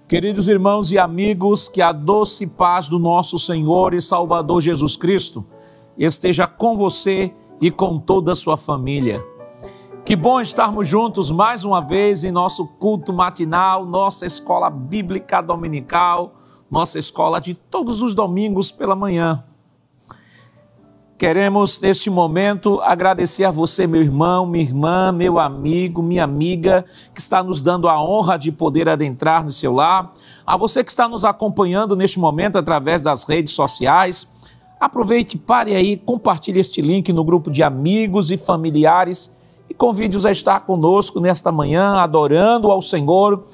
Queridos irmãos e amigos, que a doce paz do nosso Senhor e Salvador Jesus Cristo esteja com você e com toda a sua família. Que bom estarmos juntos mais uma vez em nosso culto matinal, nossa escola bíblica dominical, nossa escola de todos os domingos pela manhã. Queremos, neste momento, agradecer a você, meu irmão, minha irmã, meu amigo, minha amiga, que está nos dando a honra de poder adentrar no seu lar. A você que está nos acompanhando neste momento através das redes sociais, aproveite, pare aí, compartilhe este link no grupo de amigos e familiares e convide-os a estar conosco nesta manhã, adorando ao Senhor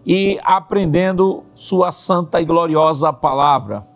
e aprendendo sua santa e gloriosa palavra.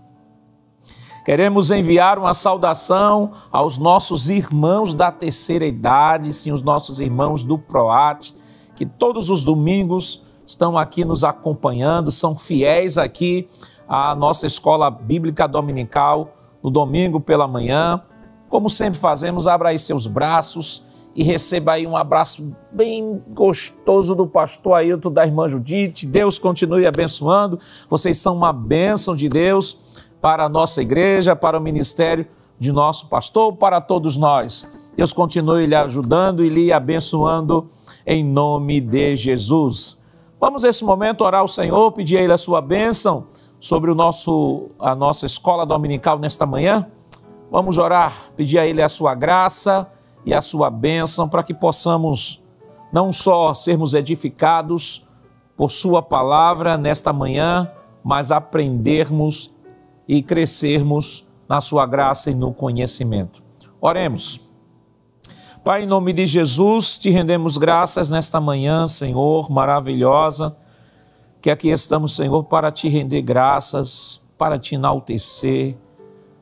Queremos enviar uma saudação aos nossos irmãos da terceira idade, sim, os nossos irmãos do PROAT, que todos os domingos estão aqui nos acompanhando, são fiéis aqui à nossa escola bíblica dominical, no domingo pela manhã. Como sempre fazemos, abra aí seus braços e receba aí um abraço bem gostoso do pastor Ailton, da irmã Judite. Deus continue abençoando, vocês são uma bênção de Deus para a nossa igreja, para o ministério de nosso pastor, para todos nós. Deus continue lhe ajudando e lhe abençoando em nome de Jesus. Vamos nesse momento orar ao Senhor, pedir a Ele a sua bênção sobre a nossa escola dominical nesta manhã. Vamos orar, pedir a Ele a sua graça e a sua bênção para que possamos não só sermos edificados por sua palavra nesta manhã, mas aprendermos e crescermos na sua graça e no conhecimento. Oremos. Pai, em nome de Jesus, te rendemos graças nesta manhã, Senhor, maravilhosa, que aqui estamos, Senhor, para te render graças, para te enaltecer,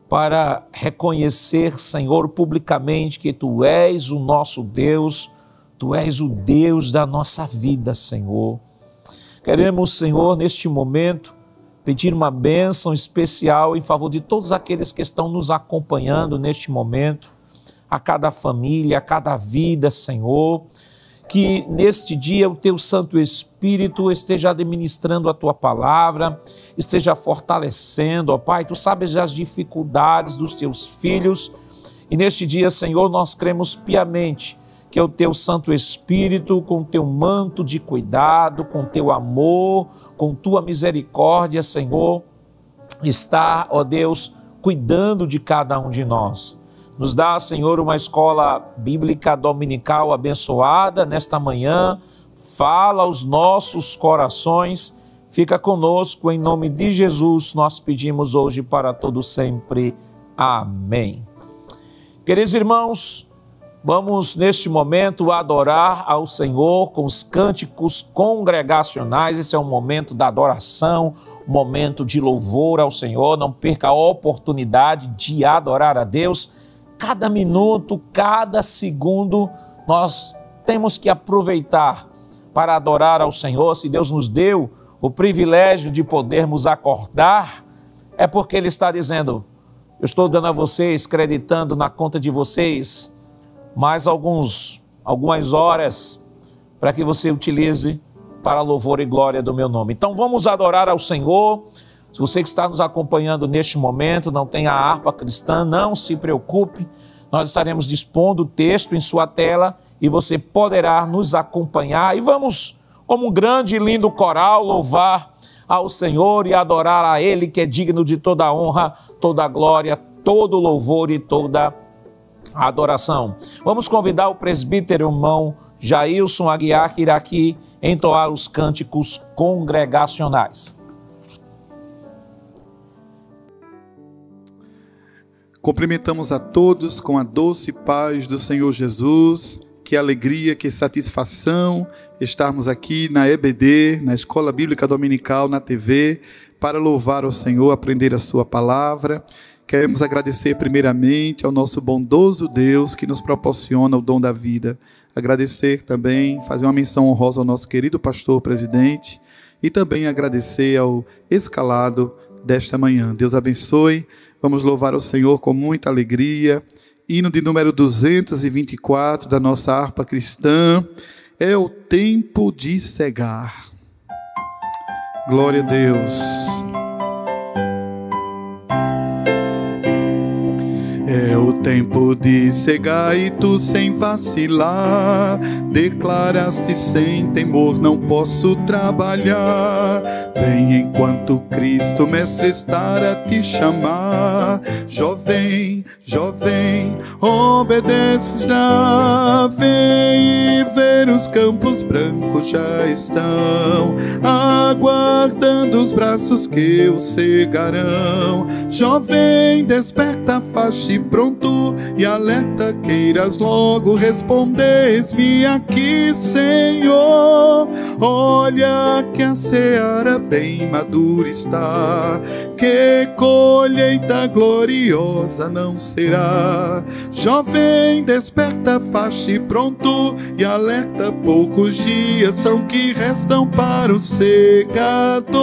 para reconhecer, Senhor, publicamente que Tu és o nosso Deus, Tu és o Deus da nossa vida, Senhor. Queremos, Senhor, neste momento, pedir uma bênção especial em favor de todos aqueles que estão nos acompanhando neste momento, a cada família, a cada vida, Senhor, que neste dia o Teu Santo Espírito esteja administrando a Tua palavra, esteja fortalecendo, ó Pai, Tu sabes as dificuldades dos Teus filhos, e neste dia, Senhor, nós cremos piamente que é o Teu Santo Espírito, com Teu manto de cuidado, com Teu amor, com Tua misericórdia, Senhor, está, ó Deus, cuidando de cada um de nós. Nos dá, Senhor, uma escola bíblica dominical abençoada nesta manhã, fala aos nossos corações, fica conosco, em nome de Jesus, nós pedimos hoje para todo sempre. Amém. Queridos irmãos, vamos, neste momento, adorar ao Senhor com os cânticos congregacionais. Esse é um momento da adoração, um momento de louvor ao Senhor. Não perca a oportunidade de adorar a Deus. Cada minuto, cada segundo, nós temos que aproveitar para adorar ao Senhor. Se Deus nos deu o privilégio de podermos acordar, é porque Ele está dizendo: eu estou dando a vocês, creditando na conta de vocês, mais algumas horas para que você utilize para louvor e glória do meu nome. Então vamos adorar ao Senhor. Se você que está nos acompanhando neste momento não tem a harpa cristã, não se preocupe, nós estaremos dispondo o texto em sua tela e você poderá nos acompanhar. E vamos, como um grande e lindo coral, louvar ao Senhor e adorar a Ele, que é digno de toda a honra, toda a glória, todo o louvor e toda a adoração. Vamos convidar o presbítero irmão Jailson Aguiar, que irá aqui entoar os cânticos congregacionais. Cumprimentamos a todos com a doce paz do Senhor Jesus. Que alegria, que satisfação estarmos aqui na EBD, na Escola Bíblica Dominical, na TV, para louvar ao Senhor, aprender a sua palavra. Queremos agradecer primeiramente ao nosso bondoso Deus que nos proporciona o dom da vida. Agradecer também, fazer uma menção honrosa ao nosso querido pastor presidente e também agradecer ao escalado desta manhã. Deus abençoe. Vamos louvar ao Senhor com muita alegria. Hino de número 224 da nossa harpa cristã. É o tempo de cegar. Glória a Deus. É o tempo de cegar e tu sem vacilar declaraste sem temor, não posso trabalhar. Vem enquanto Cristo Mestre estar a te chamar. Jovem, jovem, obedece já. Vem e ver os campos brancos já estão aguardando os braços que o cegarão. Jovem, desperta, faz-te pronto e alerta, queiras logo responder-me aqui, Senhor. Olha que a seara bem madura está, que colheita gloriosa não será. Jovem, desperta, faz-te pronto e alerta, poucos dias são que restam para o segador.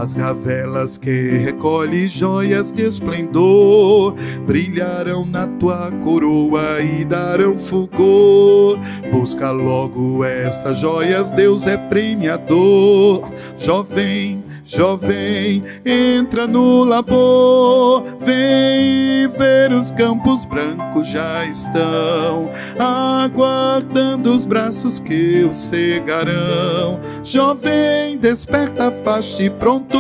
As gavelas que recolhe joias de esplendor brilharão na tua coroa e darão fulgor. Busca logo essas joias, Deus é premiador. Jovem, jovem, entra no labor. Vem ver os campos brancos já estão aguardando os braços que o cegarão. Jovem, desperta, faz-te pronto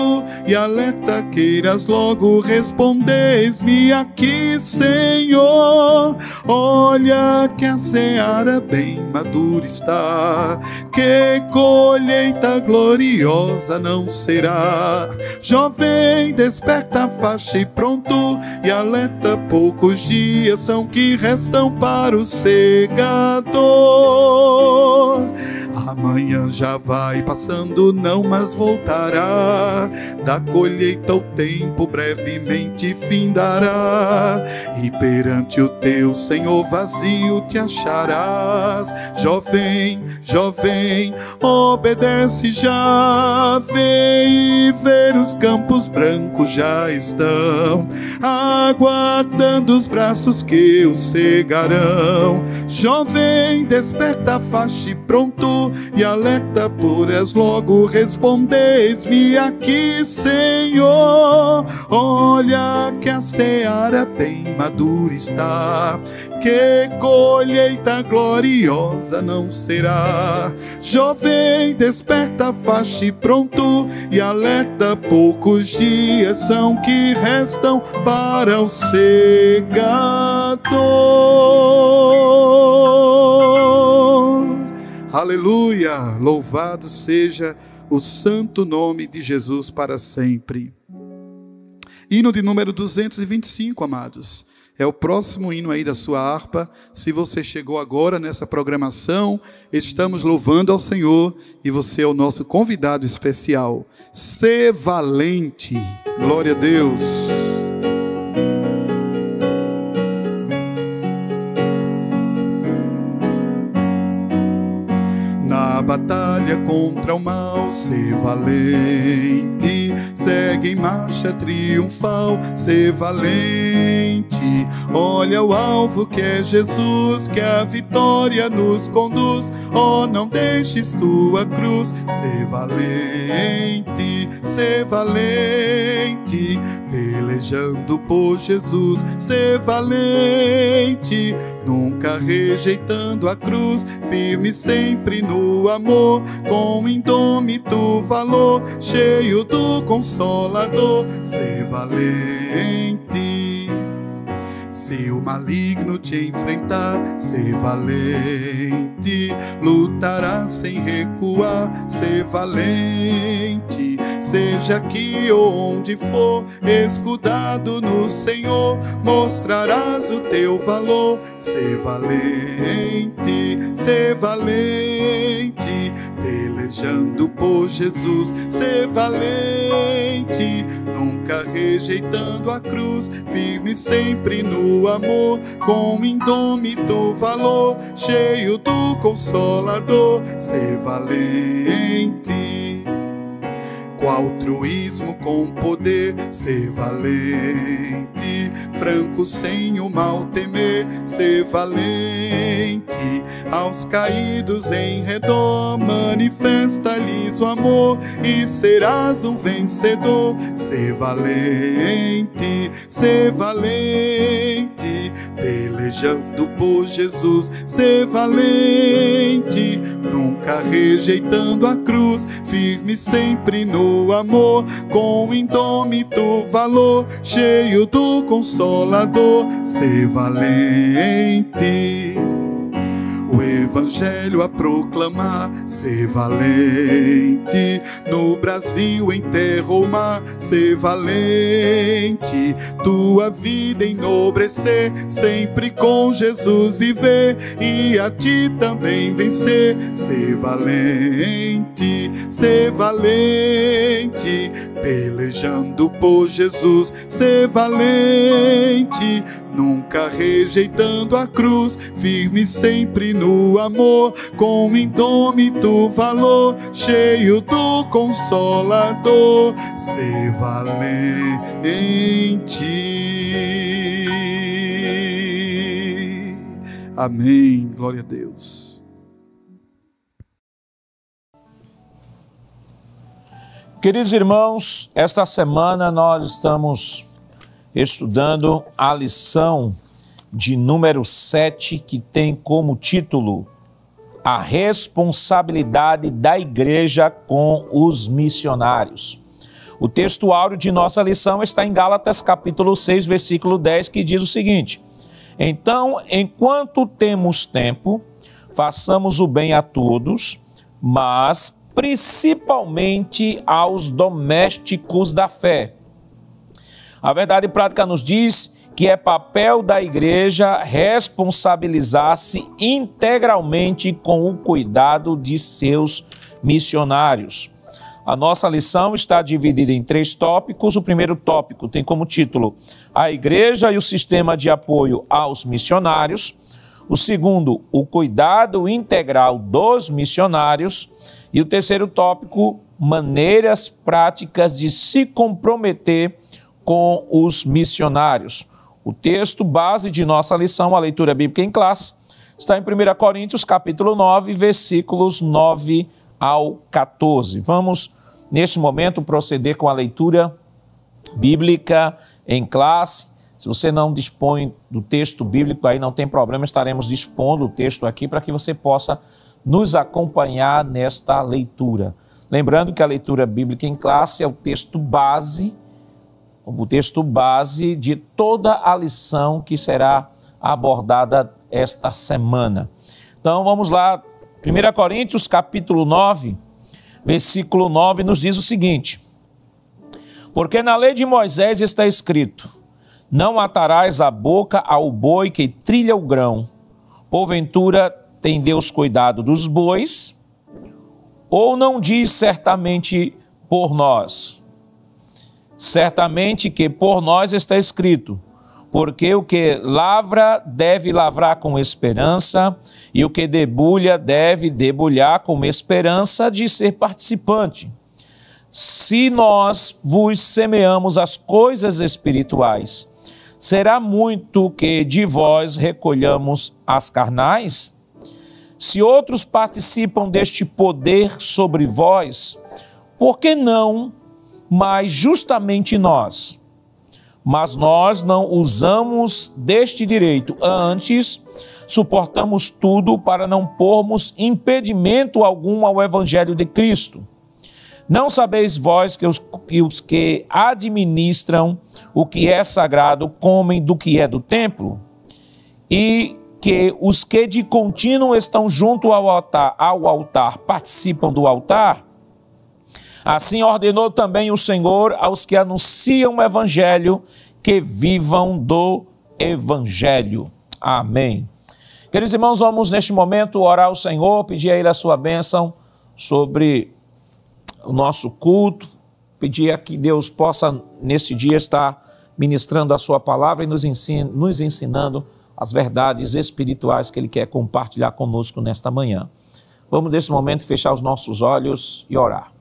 e alerta, queiras logo responder-me aqui, Senhor. Olha que a seara bem madura está, que colheita gloriosa não será. Jovem, desperta, faz-te pronto e alerta, poucos dias são que restam para o segador. Amanhã já vai passando, não mais voltará. Da colheita o tempo brevemente findará, e perante o teu Senhor vazio te acharás. Jovem, jovem, obedece já. Vem e ver os campos brancos já estão aguardando os braços que o cegarão. Jovem, desperta, faz-te pronto e alerta, pois logo respondes-me aqui, Senhor. Olha que a seara bem madura está, que colheita gloriosa não será. Jovem, desperta, faz-te pronto e alerta, poucos dias são que restam para o segador. Aleluia! Louvado seja o santo nome de Jesus para sempre. Hino de número 225, amados. É o próximo hino aí da sua harpa. Se você chegou agora nessa programação, estamos louvando ao Senhor e você é o nosso convidado especial. Sê valente. Glória a Deus. Na batalha contra o mal, ser valente. Segue em marcha triunfal, ser valente. Olha o alvo que é Jesus, que a vitória nos conduz. Oh, não deixes tua cruz, ser valente, ser valente. Pelejando por Jesus, ser valente. Nunca rejeitando a cruz, firme sempre no amor, com indômito valor, cheio do Consolador, ser valente. Se o maligno te enfrentar, ser valente. Lutará sem recuar, ser valente. Seja aqui ou onde for, escudado no Senhor, mostrarás o teu valor, ser valente, ser valente. Pelejando por Jesus, ser valente. Nunca rejeitando a cruz, firme sempre no amor, com indômito valor, cheio do Consolador, ser valente. Com altruísmo, com poder, ser valente. franco sem o mal temer, ser valente. Aos caídos em redor, manifesta-lhes o amor e serás um vencedor. Ser valente, pelejando por Jesus. Ser valente, nunca rejeitando a cruz, firme sempre no amor, com indômito valor, cheio do Consolador. Ser valente, o Evangelho a proclamar. Ser valente, no Brasil em terra ou mar. Ser valente, tua vida enobrecer, sempre com Jesus viver e a ti também vencer. Ser valente, pelejando por Jesus. Ser valente, nunca rejeitando a cruz, firme sempre no amor, com indômito valor, cheio do Consolador. Ser valente. Amém. Glória a Deus. Queridos irmãos, esta semana nós estamos estudando a lição de número 7, que tem como título A Responsabilidade da Igreja com os Missionários. O texto áureo de nossa lição está em Gálatas capítulo 6, versículo 10, que diz o seguinte: então, enquanto temos tempo, façamos o bem a todos, mas principalmente aos domésticos da fé. A verdade prática nos diz que é papel da igreja responsabilizar-se integralmente com o cuidado de seus missionários. A nossa lição está dividida em 3 tópicos. O primeiro tópico tem como título a igreja e o sistema de apoio aos missionários. O segundo, o cuidado integral dos missionários. E o terceiro tópico, maneiras práticas de se comprometer com os missionários. O texto base de nossa lição, a leitura bíblica em classe, está em 1 Coríntios, capítulo 9, versículos 9 ao 14. Vamos, neste momento, proceder com a leitura bíblica em classe. Se você não dispõe do texto bíblico, aí não tem problema, estaremos dispondo o texto aqui para que você possa nos acompanhar nesta leitura. Lembrando que a leitura bíblica em classe é o texto base de toda a lição que será abordada esta semana. Então vamos lá, 1 Coríntios capítulo 9, versículo 9 nos diz o seguinte: porque na lei de Moisés está escrito: não atarás a boca ao boi que trilha o grão. Porventura tem Deus cuidado dos bois? Ou não diz certamente por nós? Certamente que por nós está escrito: porque o que lavra deve lavrar com esperança, e o que debulha deve debulhar com esperança de ser participante. Se nós vos semeamos as coisas espirituais, será muito que de vós recolhamos as carnais? Se outros participam deste poder sobre vós, por que não mais justamente nós? Mas nós não usamos deste direito, antes suportamos tudo para não pormos impedimento algum ao Evangelho de Cristo. Não sabeis vós que os que administram o que é sagrado comem do que é do templo? E que os que de contínuo estão junto ao altar participam do altar? Assim ordenou também o Senhor aos que anunciam o Evangelho, que vivam do Evangelho. Amém. Queridos irmãos, vamos neste momento orar ao Senhor, pedir a Ele a sua bênção sobre o nosso culto, pedir a que Deus possa, neste dia, estar ministrando a sua palavra e nos ensinando as verdades espirituais que Ele quer compartilhar conosco nesta manhã. Vamos, nesse momento, fechar os nossos olhos e orar.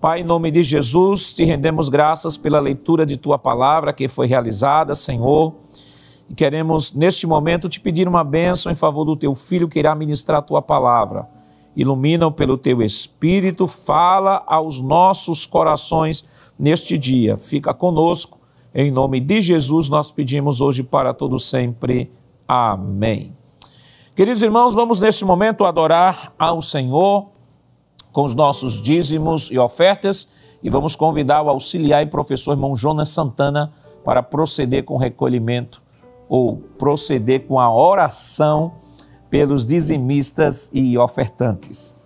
Pai, em nome de Jesus, te rendemos graças pela leitura de tua palavra que foi realizada, Senhor. E queremos, neste momento, te pedir uma bênção em favor do teu filho que irá ministrar a tua palavra. Ilumina-o pelo teu Espírito, fala aos nossos corações neste dia. Fica conosco. Em nome de Jesus, nós pedimos hoje para todos sempre. Amém. Queridos irmãos, vamos neste momento adorar ao Senhor com os nossos dízimos e ofertas e vamos convidar o auxiliar e professor irmão Jonas Santana para proceder com o recolhimento ou proceder com a oração pelos dizimistas e ofertantes.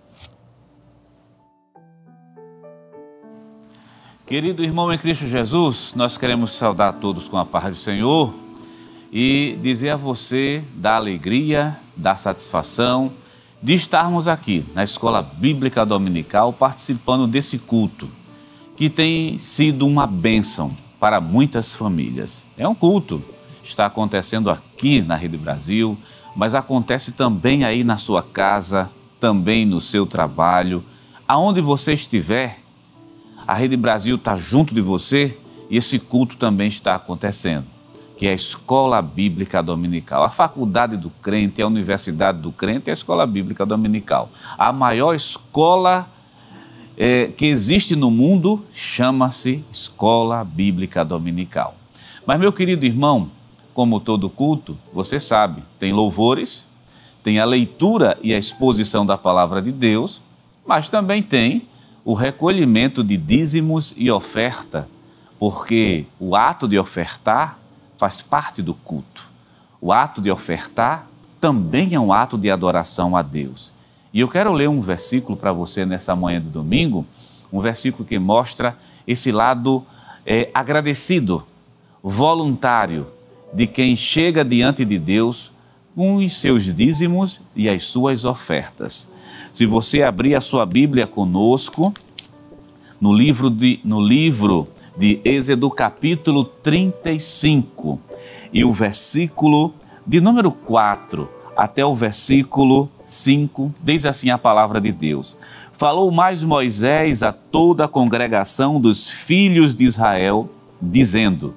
Querido irmão em Cristo Jesus, nós queremos saudar todos com a paz do Senhor e dizer a você da alegria, da satisfação de estarmos aqui na Escola Bíblica Dominical participando desse culto, que tem sido uma bênção para muitas famílias. É um culto, está acontecendo aqui na Rede Brasil, mas acontece também aí na sua casa, também no seu trabalho, aonde você estiver. A Rede Brasil está junto de você e esse culto também está acontecendo, que é a Escola Bíblica Dominical. A Faculdade do Crente, a Universidade do Crente é a Escola Bíblica Dominical. A maior escola que existe no mundo chama-se Escola Bíblica Dominical. Mas, meu querido irmão, como todo culto, você sabe, tem louvores, tem a leitura e a exposição da Palavra de Deus, mas também tem o recolhimento de dízimos e oferta, porque o ato de ofertar faz parte do culto. O ato de ofertar também é um ato de adoração a Deus. E eu quero ler um versículo para você nessa manhã de domingo, um versículo que mostra esse lado agradecido, voluntário, de quem chega diante de Deus com os seus dízimos e as suas ofertas. Se você abrir a sua Bíblia conosco, no livro de Êxodo capítulo 35 e o versículo de número 4 até o versículo 5, diz assim a palavra de Deus. Falou mais Moisés a toda a congregação dos filhos de Israel, dizendo: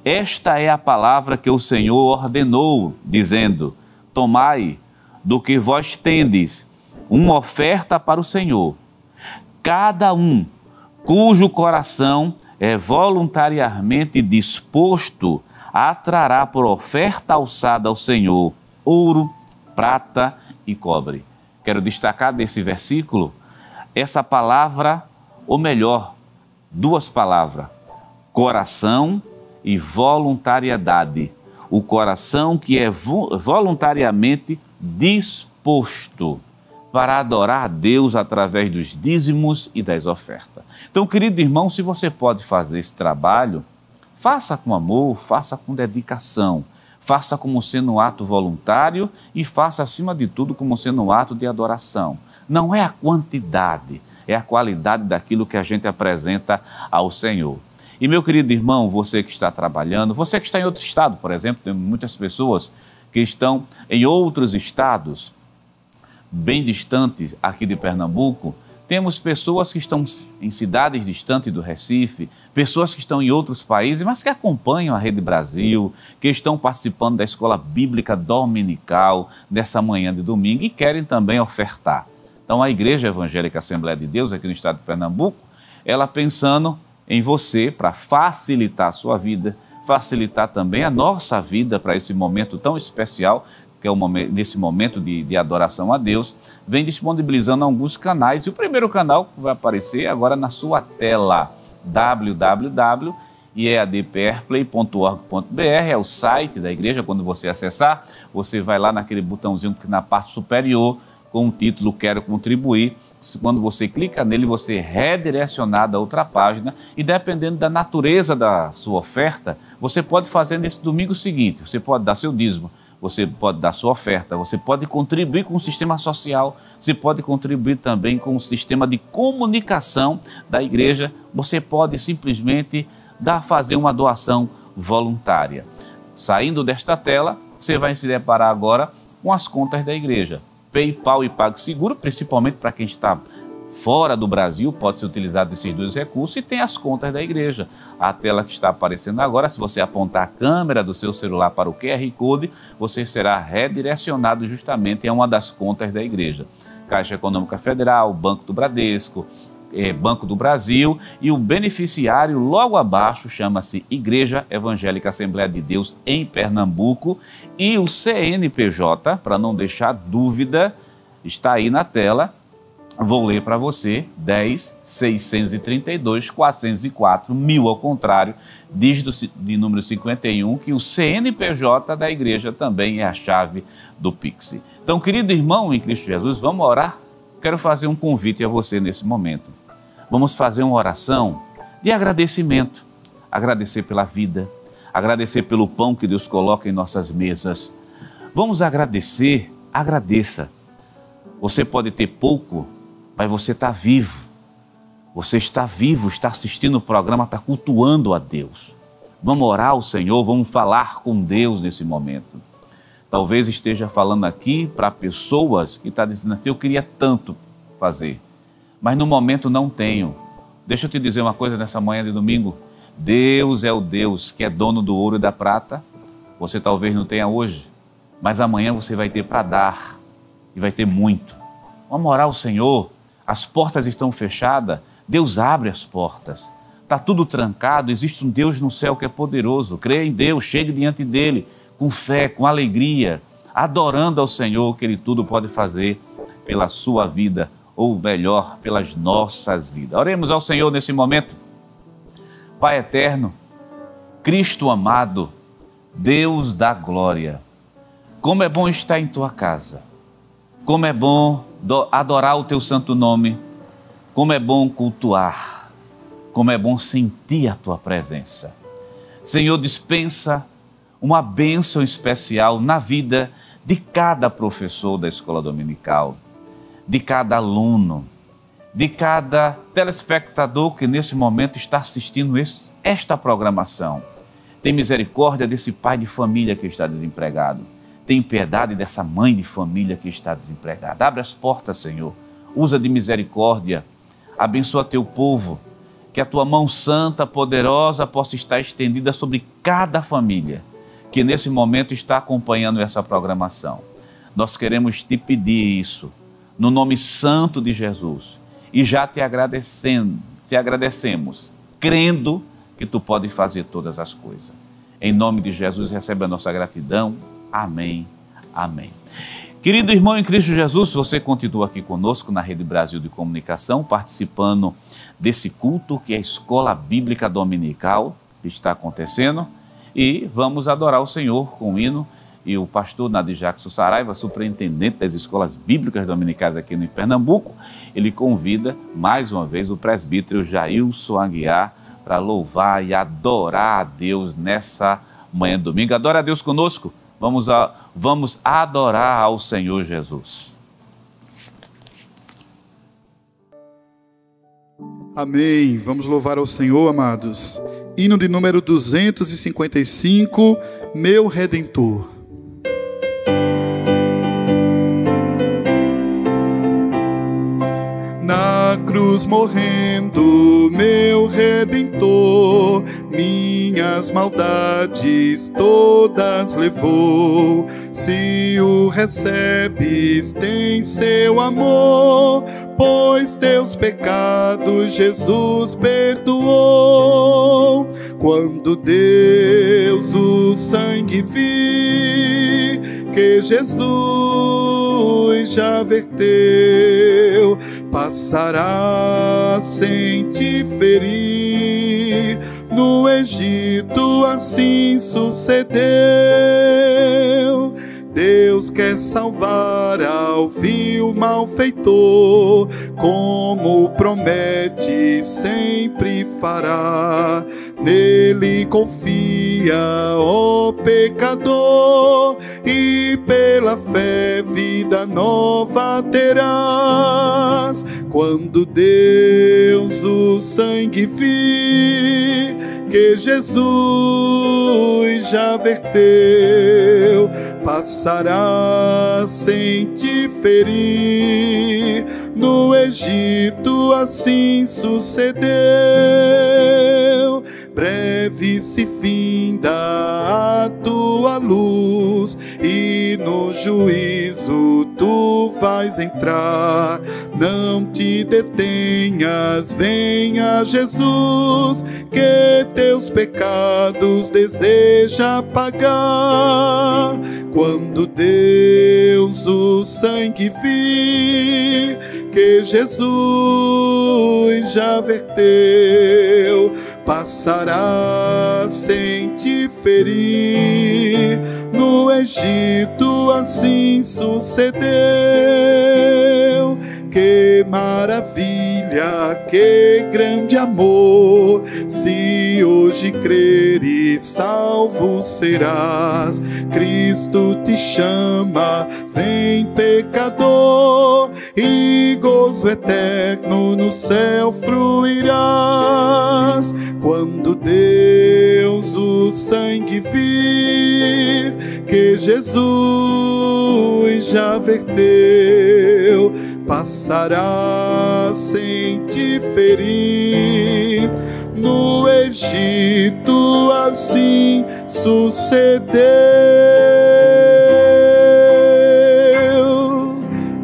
esta é a palavra que o Senhor ordenou, dizendo: tomai do que vós tendes uma oferta para o Senhor. Cada um cujo coração é voluntariamente disposto trará por oferta alçada ao Senhor ouro, prata e cobre. Quero destacar desse versículo essa palavra, ou melhor, duas palavras: coração e voluntariedade. O coração que é voluntariamente disposto para adorar a Deus através dos dízimos e das ofertas. Então, querido irmão, se você pode fazer esse trabalho, faça com amor, faça com dedicação, faça como sendo um ato voluntário e faça, acima de tudo, como sendo um ato de adoração. Não é a quantidade, é a qualidade daquilo que a gente apresenta ao Senhor. E, meu querido irmão, você que está trabalhando, você que está em outro estado, por exemplo, tem muitas pessoas que estão em outros estados, bem distantes aqui de Pernambuco. Temos pessoas que estão em cidades distantes do Recife, pessoas que estão em outros países, mas que acompanham a Rede Brasil, que estão participando da Escola Bíblica Dominical dessa manhã de domingo e querem também ofertar. Então, a Igreja Evangélica Assembleia de Deus, aqui no estado de Pernambuco, ela pensando em você para facilitar a sua vida, facilitar também a nossa vida para esse momento tão especial, que é o momento, nesse momento de adoração a Deus, vem disponibilizando alguns canais. E o primeiro canal que vai aparecer agora na sua tela, www.eadprplay.org.br, é o site da igreja. Quando você acessar, você vai lá naquele botãozinho que na parte superior, com o título Quero Contribuir. Quando você clica nele, você é redirecionado a outra página e, dependendo da natureza da sua oferta, você pode fazer nesse domingo o seguinte: você pode dar seu dízimo, você pode dar sua oferta, você pode contribuir com o sistema social, você pode contribuir também com o sistema de comunicação da igreja, você pode simplesmente fazer uma doação voluntária. Saindo desta tela, você vai se deparar agora com as contas da igreja. PayPal e PagSeguro, principalmente para quem está fora do Brasil, pode ser utilizado esses dois recursos, e tem as contas da igreja. A tela que está aparecendo agora, se você apontar a câmera do seu celular para o QR Code, você será redirecionado justamente a uma das contas da igreja. Caixa Econômica Federal, Banco do Bradesco, Banco do Brasil, e o beneficiário logo abaixo chama-se Igreja Evangélica Assembleia de Deus em Pernambuco, e o CNPJ, para não deixar dúvida, está aí na tela. Vou ler para você: 10.632.404, 1000 ao contrário, dígito de número 51, que o CNPJ da igreja também é a chave do Pix. Então, querido irmão em Cristo Jesus, vamos orar? Quero fazer um convite a você nesse momento. Vamos fazer uma oração de agradecimento, agradecer pela vida, agradecer pelo pão que Deus coloca em nossas mesas. Vamos agradecer, agradeça. Você pode ter pouco, mas você está vivo. Você está vivo, está assistindo o programa, está cultuando a Deus. Vamos orar ao Senhor, vamos falar com Deus nesse momento. Talvez esteja falando aqui para pessoas que estão dizendo assim: eu queria tanto fazer, mas no momento não tenho. Deixa eu te dizer uma coisa nessa manhã de domingo. Deus é o Deus que é dono do ouro e da prata. Você talvez não tenha hoje, mas amanhã você vai ter para dar, e vai ter muito. Vamos orar ao Senhor. As portas estão fechadas, Deus abre as portas. Está tudo trancado, existe um Deus no céu que é poderoso. Creia em Deus, chegue diante dEle com fé, com alegria, adorando ao Senhor, que Ele tudo pode fazer pela sua vida, ou melhor, pelas nossas vidas. Oremos ao Senhor nesse momento. Pai eterno, Cristo amado, Deus da glória, como é bom estar em Tua casa, como é bom adorar o Teu santo nome, como é bom cultuar, como é bom sentir a Tua presença. Senhor, dispensa uma bênção especial na vida de cada professor da escola dominical, de cada aluno, de cada telespectador que nesse momento está assistindo esta programação. Tem misericórdia desse pai de família que está desempregado. Tem piedade dessa mãe de família que está desempregada. Abre as portas, Senhor. Usa de misericórdia. Abençoa teu povo. Que a tua mão santa, poderosa, possa estar estendida sobre cada família que nesse momento está acompanhando essa programação. Nós queremos te pedir isso, no nome santo de Jesus. E já te agradecemos, crendo que tu podes fazer todas as coisas. Em nome de Jesus, recebe a nossa gratidão. Amém, amém. Querido irmão em Cristo Jesus, você continua aqui conosco na Rede Brasil de Comunicação, participando desse culto que é a Escola Bíblica Dominical que está acontecendo, e vamos adorar o Senhor com o hino. E o pastor Nadir Jackson Saraiva, superintendente das escolas bíblicas dominicais aqui no Pernambuco, ele convida mais uma vez o presbítero Jailson Aguiar para louvar e adorar a Deus nessa manhã de domingo. Adora a Deus conosco. Vamos adorar ao Senhor Jesus. Amém. Vamos louvar ao Senhor, amados. Hino de número 255, Meu Redentor. Na cruz morrendo, meu Redentor, minhas maldades todas levou. Se o recebes, tem seu amor, pois teus pecados Jesus perdoou. Quando Deus o sangue vir, que Jesus já verteu, passará sem te ferir. No Egito assim sucedeu. Deus quer salvar ao vil malfeitor, como promete sempre fará. Nele confia, ó pecador, e pela fé vida nova terás. Quando Deus o sangue vir, que Jesus já verteu, passará sem te ferir. No Egito assim sucedeu, breve se finda a tua luz, e no juízo tu vais entrar. Não te detenhas, venha Jesus, que teus pecados deseja pagar. Quando Deus o sangue vir, que Jesus já verteu, passará sem te ferir. No Egito assim sucedeu. Que maravilha, que grande amor! Se hoje creres, salvo serás. Cristo te chama, vem pecador, e gozo eterno no céu fruirás. Quando Deus o sangue vir, que Jesus já verteu, passará sem te ferir. No Egito assim sucedeu.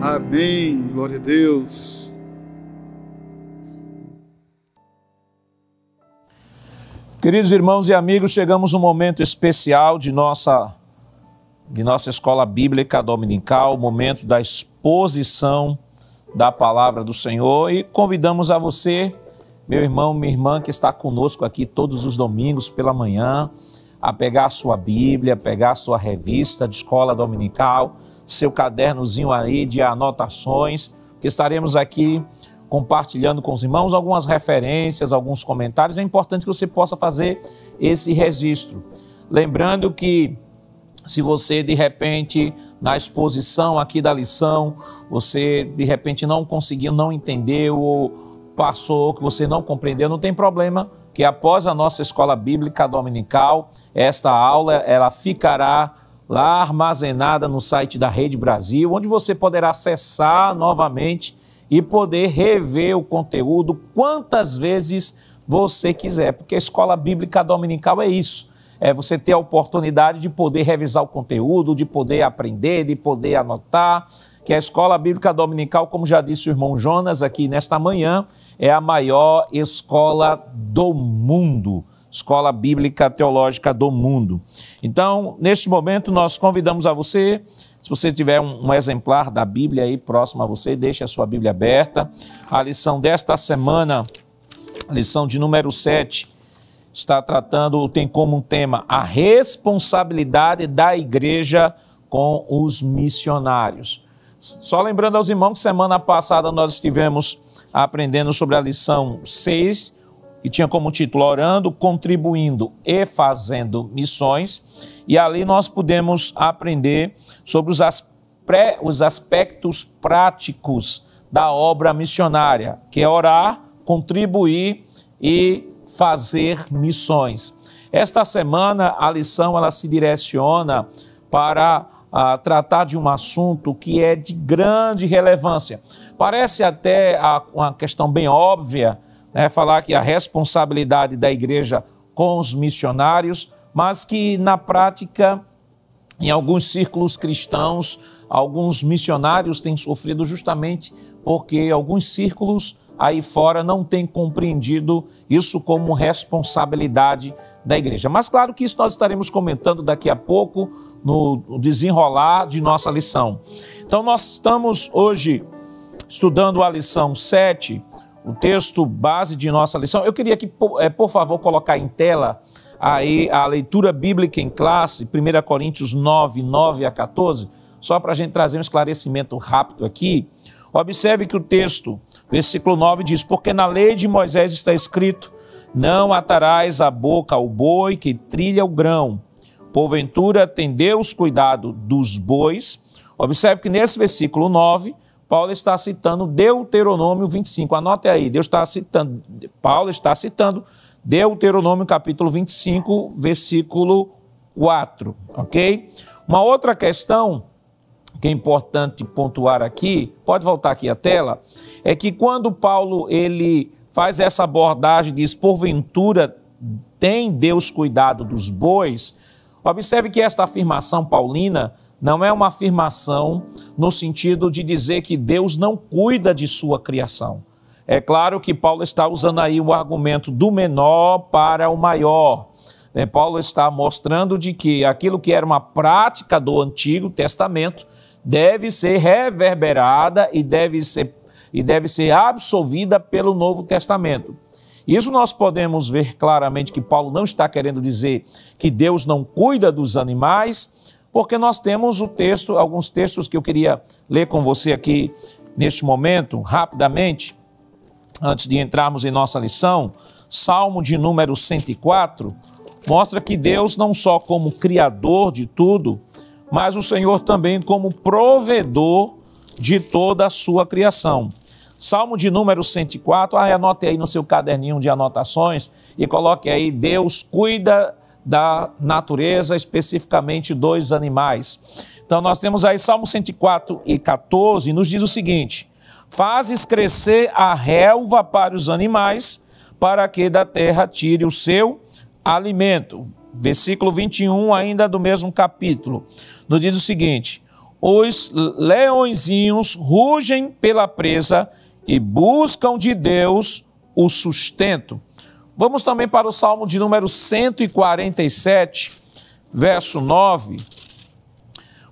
Amém. Glória a Deus. Queridos irmãos e amigos, chegamos num momento especial de nossa escola bíblica dominical, momento da exposição da palavra do Senhor, e convidamos a você, meu irmão, minha irmã, que está conosco aqui todos os domingos pela manhã, a pegar a sua Bíblia, pegar a sua revista de escola dominical, seu cadernozinho aí de anotações, que estaremos aqui compartilhando com os irmãos algumas referências, alguns comentários. É importante que você possa fazer esse registro. Lembrando que se você, de repente, na exposição aqui da lição, você, de repente, não conseguiu, não entendeu, ou passou, que você não compreendeu, não tem problema, que após a nossa escola bíblica dominical, esta aula, ela ficará lá armazenada no site da Rede Brasil, onde você poderá acessar novamente e poder rever o conteúdo quantas vezes você quiser, porque a escola bíblica dominical é isso. É você ter a oportunidade de poder revisar o conteúdo, de poder aprender, de poder anotar, que a escola bíblica dominical, como já disse o irmão Jonas aqui nesta manhã, é a maior escola do mundo, escola bíblica teológica do mundo. Então, neste momento, nós convidamos a você, se você tiver um exemplar da Bíblia aí próximo a você, deixe a sua Bíblia aberta. A lição desta semana, a lição de número 7, está tratando, tem como um tema a responsabilidade da igreja com os missionários. Só lembrando aos irmãos que semana passada nós estivemos aprendendo sobre a lição 6, que tinha como título Orando, Contribuindo e Fazendo Missões, e ali nós pudemos aprender sobre os aspectos práticos da obra missionária, que é orar, contribuir e fazer missões. Esta semana a lição ela se direciona para tratar de um assunto que é de grande relevância. Parece até uma questão bem óbvia, né, falar que a responsabilidade da igreja com os missionários, mas que na prática, em alguns círculos cristãos, alguns missionários têm sofrido justamente porque alguns círculos aí fora não têm compreendido isso como responsabilidade da igreja. Mas claro que isso nós estaremos comentando daqui a pouco no desenrolar de nossa lição. Então nós estamos hoje estudando a lição 7, o texto base de nossa lição. Eu queria que, por favor, colocar em tela aí a leitura bíblica em classe, 1 Coríntios 9, 9 a 14, só para a gente trazer um esclarecimento rápido aqui. Observe que o texto, versículo 9 diz, porque na lei de Moisés está escrito, não atarás a boca ao boi que trilha o grão. Porventura tem Deus cuidado dos bois. Observe que nesse versículo 9, Paulo está citando Deuteronômio 25. Anote aí, Paulo está citando Deuteronômio capítulo 25, versículo 4, ok? Uma outra questão que é importante pontuar aqui, pode voltar aqui a tela, é que quando Paulo ele faz essa abordagem, diz, porventura tem Deus cuidado dos bois, observe que esta afirmação paulina não é uma afirmação no sentido de dizer que Deus não cuida de sua criação. É claro que Paulo está usando aí o argumento do menor para o maior. Paulo está mostrando de que aquilo que era uma prática do Antigo Testamento deve ser reverberada e deve ser absolvida pelo Novo Testamento. Isso nós podemos ver claramente que Paulo não está querendo dizer que Deus não cuida dos animais, porque nós temos alguns textos que eu queria ler com você aqui neste momento, rapidamente, antes de entrarmos em nossa lição. Salmo de número 104 mostra que Deus não só como criador de tudo, mas o Senhor também como provedor de toda a sua criação. Salmo de número 104, anote aí no seu caderninho de anotações e coloque aí, Deus cuida da natureza, especificamente dos animais. Então nós temos aí Salmo 104 e 14, nos diz o seguinte: fazes crescer a relva para os animais, para que da terra tire o seu alimento. Versículo 21, ainda do mesmo capítulo, nos diz o seguinte: os leõezinhos rugem pela presa e buscam de Deus o sustento. Vamos também para o Salmo de número 147, verso 9.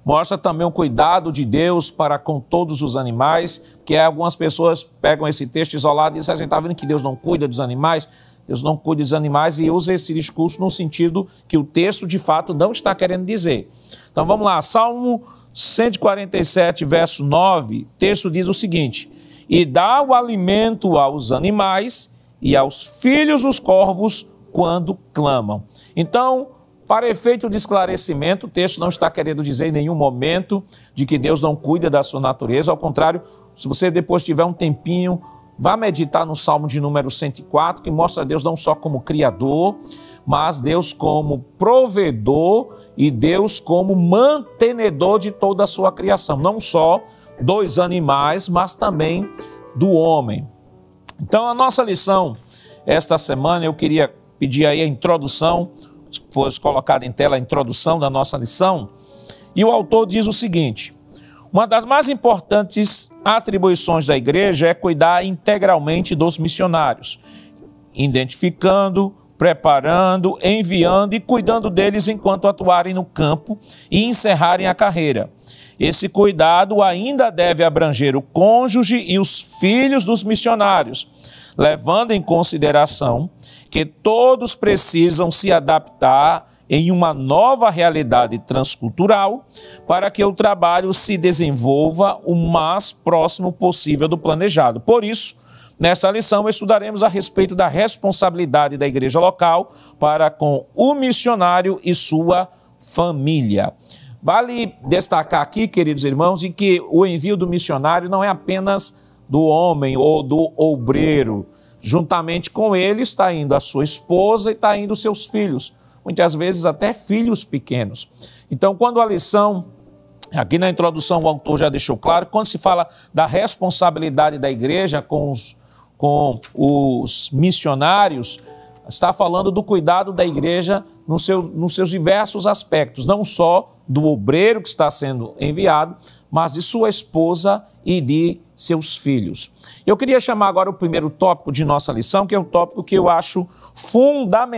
Mostra também o cuidado de Deus para com todos os animais, que algumas pessoas pegam esse texto isolado e dizem assim, está vendo que Deus não cuida dos animais? Deus não cuida dos animais, e usa esse discurso no sentido que o texto de fato não está querendo dizer. Então vamos lá, Salmo 147, verso 9, o texto diz o seguinte: e dá o alimento aos animais e aos filhos dos corvos quando clamam. Então, para efeito de esclarecimento, o texto não está querendo dizer em nenhum momento de que Deus não cuida da sua natureza. Ao contrário, se você depois tiver um tempinho, vá meditar no Salmo de número 104, que mostra Deus não só como Criador, mas Deus como provedor e Deus como mantenedor de toda a sua criação. Não só dos animais, mas também do homem. Então, a nossa lição, esta semana, eu queria pedir aí a introdução, se fosse colocada em tela a introdução da nossa lição, e o autor diz o seguinte: uma das mais importantes atribuições da igreja é cuidar integralmente dos missionários, identificando, preparando, enviando e cuidando deles enquanto atuarem no campo e encerrarem a carreira. Esse cuidado ainda deve abranger o cônjuge e os filhos dos missionários, levando em consideração que todos precisam se adaptar em uma nova realidade transcultural para que o trabalho se desenvolva o mais próximo possível do planejado. Por isso, nesta lição, estudaremos a respeito da responsabilidade da igreja local para com o missionário e sua família. Vale destacar aqui, queridos irmãos, de que o envio do missionário não é apenas do homem ou do obreiro. Juntamente com ele está indo a sua esposa e está indo os seus filhos, muitas vezes até filhos pequenos. Então, quando a lição, aqui na introdução o autor já deixou claro, quando se fala da responsabilidade da igreja com os missionários, está falando do cuidado da igreja nos seus diversos aspectos, não só do obreiro que está sendo enviado, mas de sua esposa e de seus filhos. Eu queria chamar agora o primeiro tópico de nossa lição, que é um tópico que eu acho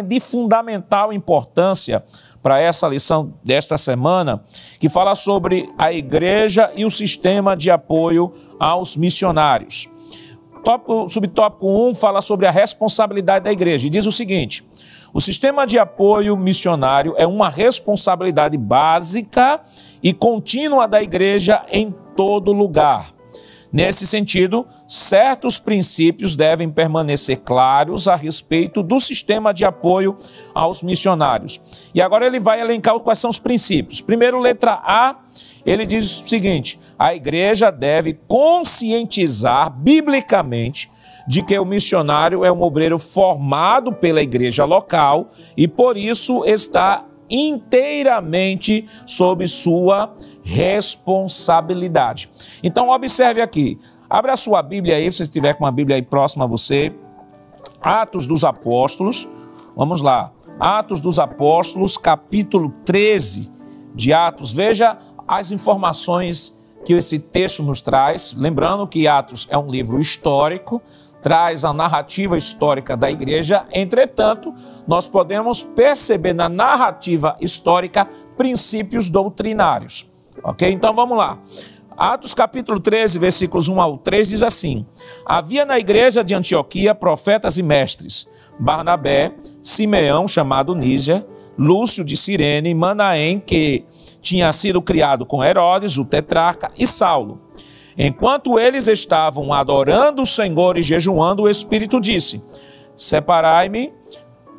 de fundamental importância para essa lição desta semana, que fala sobre a igreja e o sistema de apoio aos missionários. Subtópico 1 fala sobre a responsabilidade da igreja e diz o seguinte: o sistema de apoio missionário é uma responsabilidade básica e contínua da igreja em todo lugar. Nesse sentido, certos princípios devem permanecer claros a respeito do sistema de apoio aos missionários. E agora ele vai elencar quais são os princípios. Primeiro, letra A, ele diz o seguinte: a igreja deve conscientizar biblicamente de que o missionário é um obreiro formado pela igreja local e, por isso, está inteiramente sob sua responsabilidade. Então observe aqui, abra a sua Bíblia aí, se você estiver com uma Bíblia aí próxima a você, Atos dos Apóstolos, vamos lá, Atos dos Apóstolos, capítulo 13 de Atos. Veja as informações que esse texto nos traz, lembrando que Atos é um livro histórico, traz a narrativa histórica da igreja, entretanto, nós podemos perceber na narrativa histórica princípios doutrinários, ok? Então vamos lá. Atos capítulo 13, versículos 1 ao 3 diz assim: havia na igreja de Antioquia profetas e mestres, Barnabé, Simeão, chamado Níger, Lúcio de Cirene, Manaém, que tinha sido criado com Herodes, o tetrarca, e Saulo. Enquanto eles estavam adorando o Senhor e jejuando, o Espírito disse: separai-me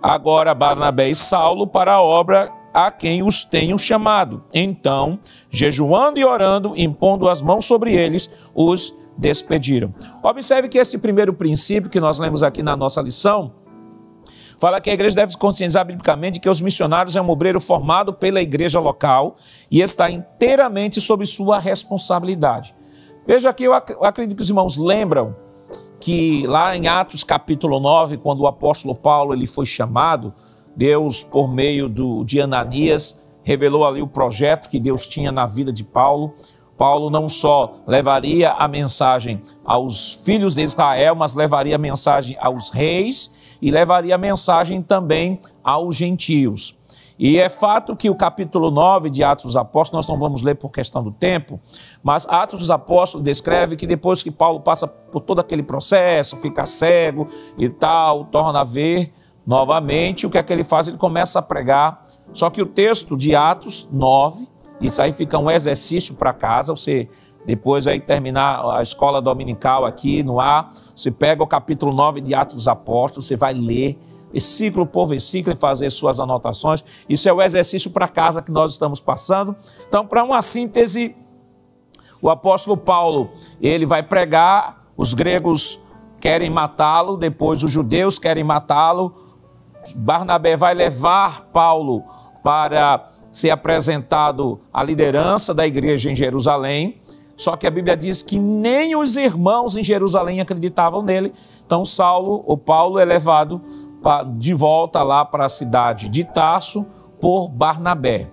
agora Barnabé e Saulo para a obra a quem os tenho chamado. Então, jejuando e orando, impondo as mãos sobre eles, os despediram. Observe que esse primeiro princípio que nós lemos aqui na nossa lição, fala que a igreja deve se conscientizar biblicamente que os missionários é um obreiro formado pela igreja local e está inteiramente sob sua responsabilidade. Veja aqui, eu acredito que os irmãos lembram que lá em Atos capítulo 9, quando o apóstolo Paulo ele foi chamado, Deus, por meio de Ananias, revelou ali o projeto que Deus tinha na vida de Paulo. Paulo não só levaria a mensagem aos filhos de Israel, mas levaria a mensagem aos reis e levaria a mensagem também aos gentios. E é fato que o capítulo 9 de Atos dos Apóstolos, nós não vamos ler por questão do tempo, mas Atos dos Apóstolos descreve que depois que Paulo passa por todo aquele processo, fica cego e tal, torna a ver novamente, o que é que ele faz? Ele começa a pregar. Só que o texto de Atos 9, isso aí fica um exercício para casa, você depois aí terminar a escola dominical aqui no ar, você pega o capítulo 9 de Atos dos Apóstolos, você vai ler versículo por versículo e fazer suas anotações. Isso é o exercício para casa que nós estamos passando. Então, para uma síntese, o apóstolo Paulo, ele vai pregar, os gregos querem matá-lo, depois os judeus querem matá-lo. Barnabé vai levar Paulo para ser apresentado à liderança da igreja em Jerusalém, só que a Bíblia diz que nem os irmãos em Jerusalém acreditavam nele. Então Paulo é levado de volta lá para a cidade de Tarso por Barnabé.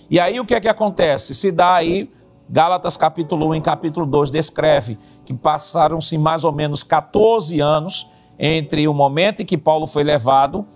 E aí o que é que acontece? Se dá aí, Gálatas capítulo 1 e capítulo 2 descreve que passaram-se mais ou menos 14 anos entre o momento em que Paulo foi levado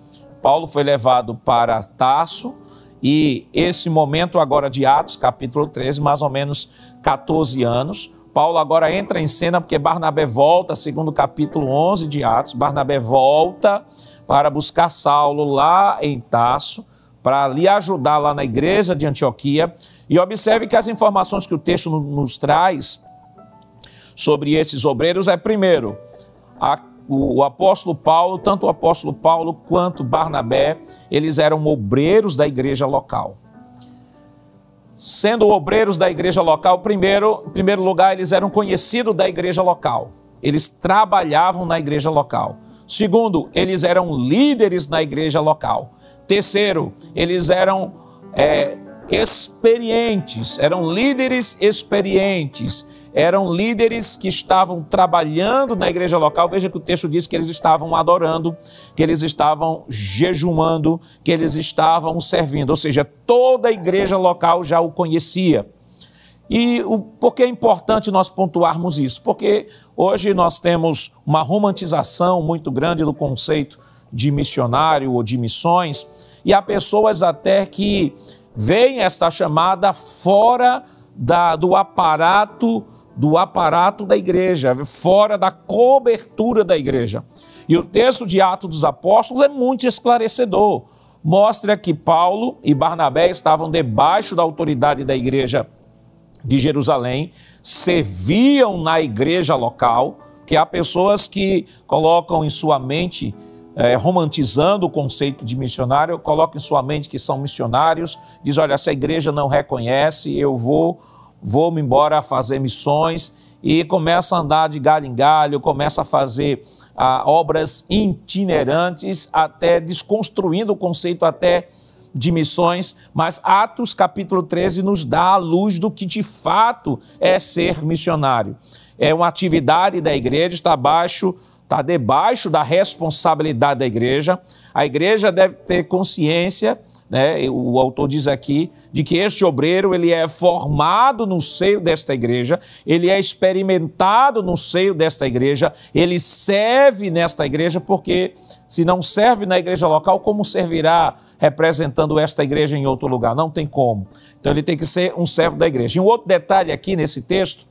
para Tarso e esse momento agora de Atos, capítulo 13, mais ou menos 14 anos. Paulo agora entra em cena porque Barnabé volta, segundo o capítulo 11 de Atos, Barnabé volta para buscar Saulo lá em Tarso, para lhe ajudar lá na igreja de Antioquia. E observe que as informações que o texto nos traz sobre esses obreiros é, primeiro, o apóstolo Paulo, tanto o apóstolo Paulo quanto Barnabé, eles eram obreiros da igreja local. Sendo obreiros da igreja local, em primeiro lugar, eles eram conhecidos da igreja local. Eles trabalhavam na igreja local. Segundo, eles eram líderes na igreja local. Terceiro, eles eram experientes, eram líderes experientes, eram líderes que estavam trabalhando na igreja local. Veja que o texto diz que eles estavam adorando, que eles estavam jejuando, que eles estavam servindo, ou seja, toda a igreja local já o conhecia. E por que é importante nós pontuarmos isso? Porque hoje nós temos uma romantização muito grande do conceito de missionário ou de missões, e há pessoas até que veem esta chamada fora do aparato da igreja, fora da cobertura da igreja. E o texto de Atos dos Apóstolos é muito esclarecedor. Mostra que Paulo e Barnabé estavam debaixo da autoridade da igreja de Jerusalém, serviam na igreja local, que há pessoas que colocam em sua mente, romantizando o conceito de missionário, colocam em sua mente que são missionários, diz, olha, se a igreja não reconhece, eu vou-me embora a fazer missões, e começa a andar de galho em galho, começa a fazer obras itinerantes, até desconstruindo o conceito até de missões, mas Atos capítulo 13 nos dá a luz do que de fato é ser missionário. É uma atividade da igreja, está debaixo da responsabilidade da igreja. A igreja deve ter consciência, né? O autor diz aqui, de que este obreiro ele é formado no seio desta igreja, ele é experimentado no seio desta igreja, ele serve nesta igreja, porque se não serve na igreja local, como servirá representando esta igreja em outro lugar? Não tem como. Então ele tem que ser um servo da igreja. E um outro detalhe aqui nesse texto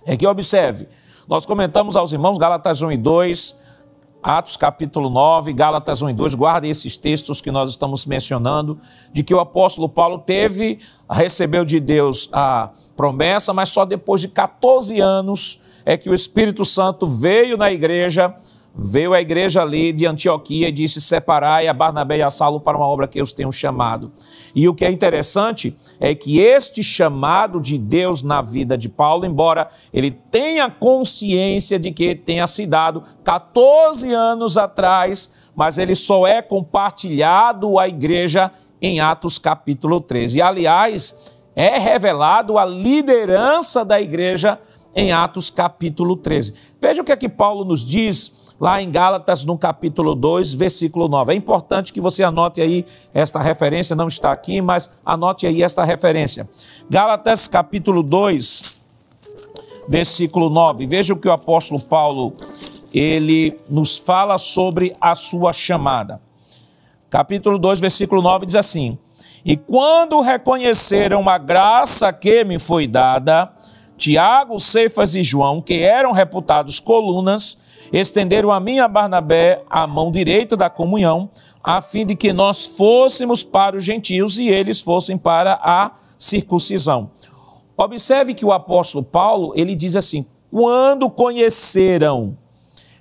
é que, observe, nós comentamos aos irmãos Gálatas 1 e 2, Atos capítulo 9, Gálatas 1 e 2, guardem esses textos que nós estamos mencionando, de que o apóstolo Paulo recebeu de Deus a promessa, mas só depois de 14 anos é que o Espírito Santo veio à igreja ali de Antioquia e disse: separai a Barnabé e a Saulo para uma obra que eu os tenho chamado. E o que é interessante é que este chamado de Deus na vida de Paulo, embora ele tenha consciência de que tenha se dado 14 anos atrás, mas ele só é compartilhado à igreja em Atos capítulo 13. E, aliás, é revelado a liderança da igreja em Atos capítulo 13. Veja o que é que Paulo nos diz lá em Gálatas, no capítulo 2, versículo 9. É importante que você anote aí esta referência, não está aqui, mas anote aí esta referência. Gálatas, capítulo 2, versículo 9. Veja o que o apóstolo Paulo, ele nos fala sobre a sua chamada. Capítulo 2, versículo 9 diz assim: e quando reconheceram a graça que me foi dada, Tiago, Cefas e João, que eram reputados colunas, estenderam a mim e a Barnabé a mão direita da comunhão, a fim de que nós fôssemos para os gentios e eles fossem para a circuncisão. Observe que o apóstolo Paulo, ele diz assim: quando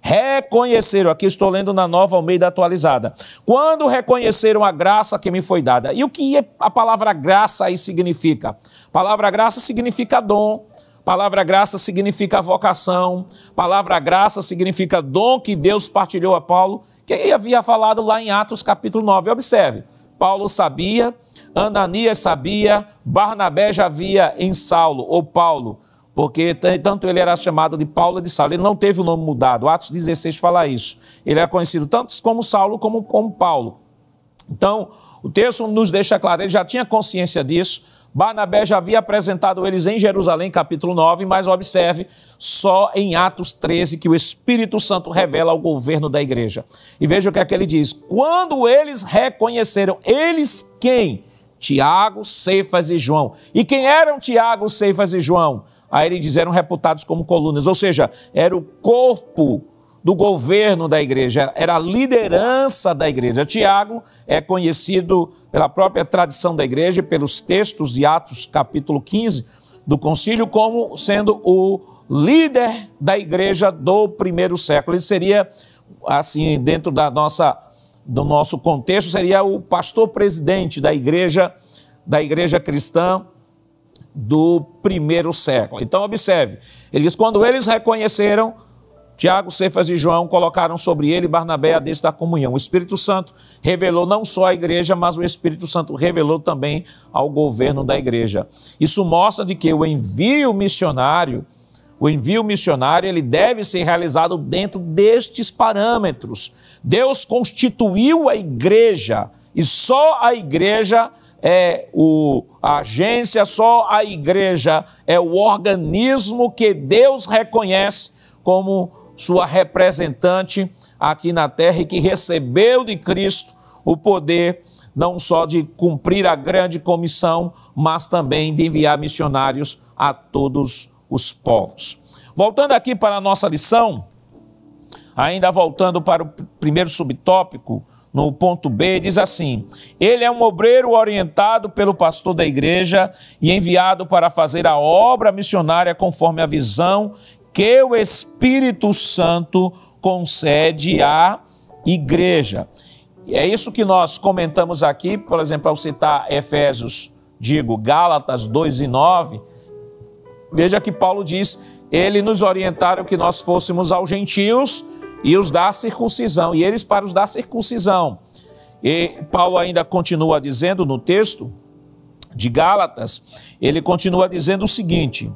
reconheceram, aqui estou lendo na Nova Almeida Atualizada, quando reconheceram a graça que me foi dada. E o que a palavra graça aí significa? A palavra graça significa dom. Palavra graça significa vocação, palavra graça significa dom que Deus partilhou a Paulo, que ele havia falado lá em Atos capítulo 9. Observe, Paulo sabia, Ananias sabia, Barnabé já via em Saulo ou Paulo, porque tanto ele era chamado de Paulo e de Saulo, ele não teve o nome mudado. Atos 16 fala isso. Ele é conhecido tanto como Saulo como Paulo. Então, o texto nos deixa claro, ele já tinha consciência disso. Barnabé já havia apresentado eles em Jerusalém, capítulo 9, mas observe, só em Atos 13 que o Espírito Santo revela o governo da igreja. E veja o que é que ele diz: quando eles reconheceram, eles quem? Tiago, Cefas e João. E quem eram Tiago, Cefas e João? Aí eles diz, eram reputados como colunas, ou seja, era o corpo do governo da igreja, era a liderança da igreja. Tiago é conhecido pela própria tradição da igreja, pelos textos de Atos capítulo 15 do concílio, como sendo o líder da igreja do primeiro século. Ele seria, assim, dentro do nosso contexto, seria o pastor presidente da igreja cristã do primeiro século. Então, observe, quando eles reconheceram, Tiago, Cefas e João colocaram sobre ele Barnabé a desde da comunhão. O Espírito Santo revelou não só à igreja, mas o Espírito Santo revelou também ao governo da igreja. Isso mostra de que o envio missionário ele deve ser realizado dentro destes parâmetros. Deus constituiu a igreja e só a igreja é a agência, só a igreja é o organismo que Deus reconhece como sua representante aqui na terra e que recebeu de Cristo o poder não só de cumprir a grande comissão, mas também de enviar missionários a todos os povos. Voltando aqui para a nossa lição, ainda voltando para o primeiro subtópico, no ponto B, diz assim: ele é um obreiro orientado pelo pastor da igreja e enviado para fazer a obra missionária conforme a visão que o Espírito Santo concede à igreja. E é isso que nós comentamos aqui, por exemplo, ao citar Gálatas 2 e 9, veja que Paulo diz, ele nos orientaram que nós fôssemos aos gentios e os da circuncisão, e eles para os da circuncisão. E Paulo ainda continua dizendo no texto de Gálatas, ele continua dizendo o seguinte,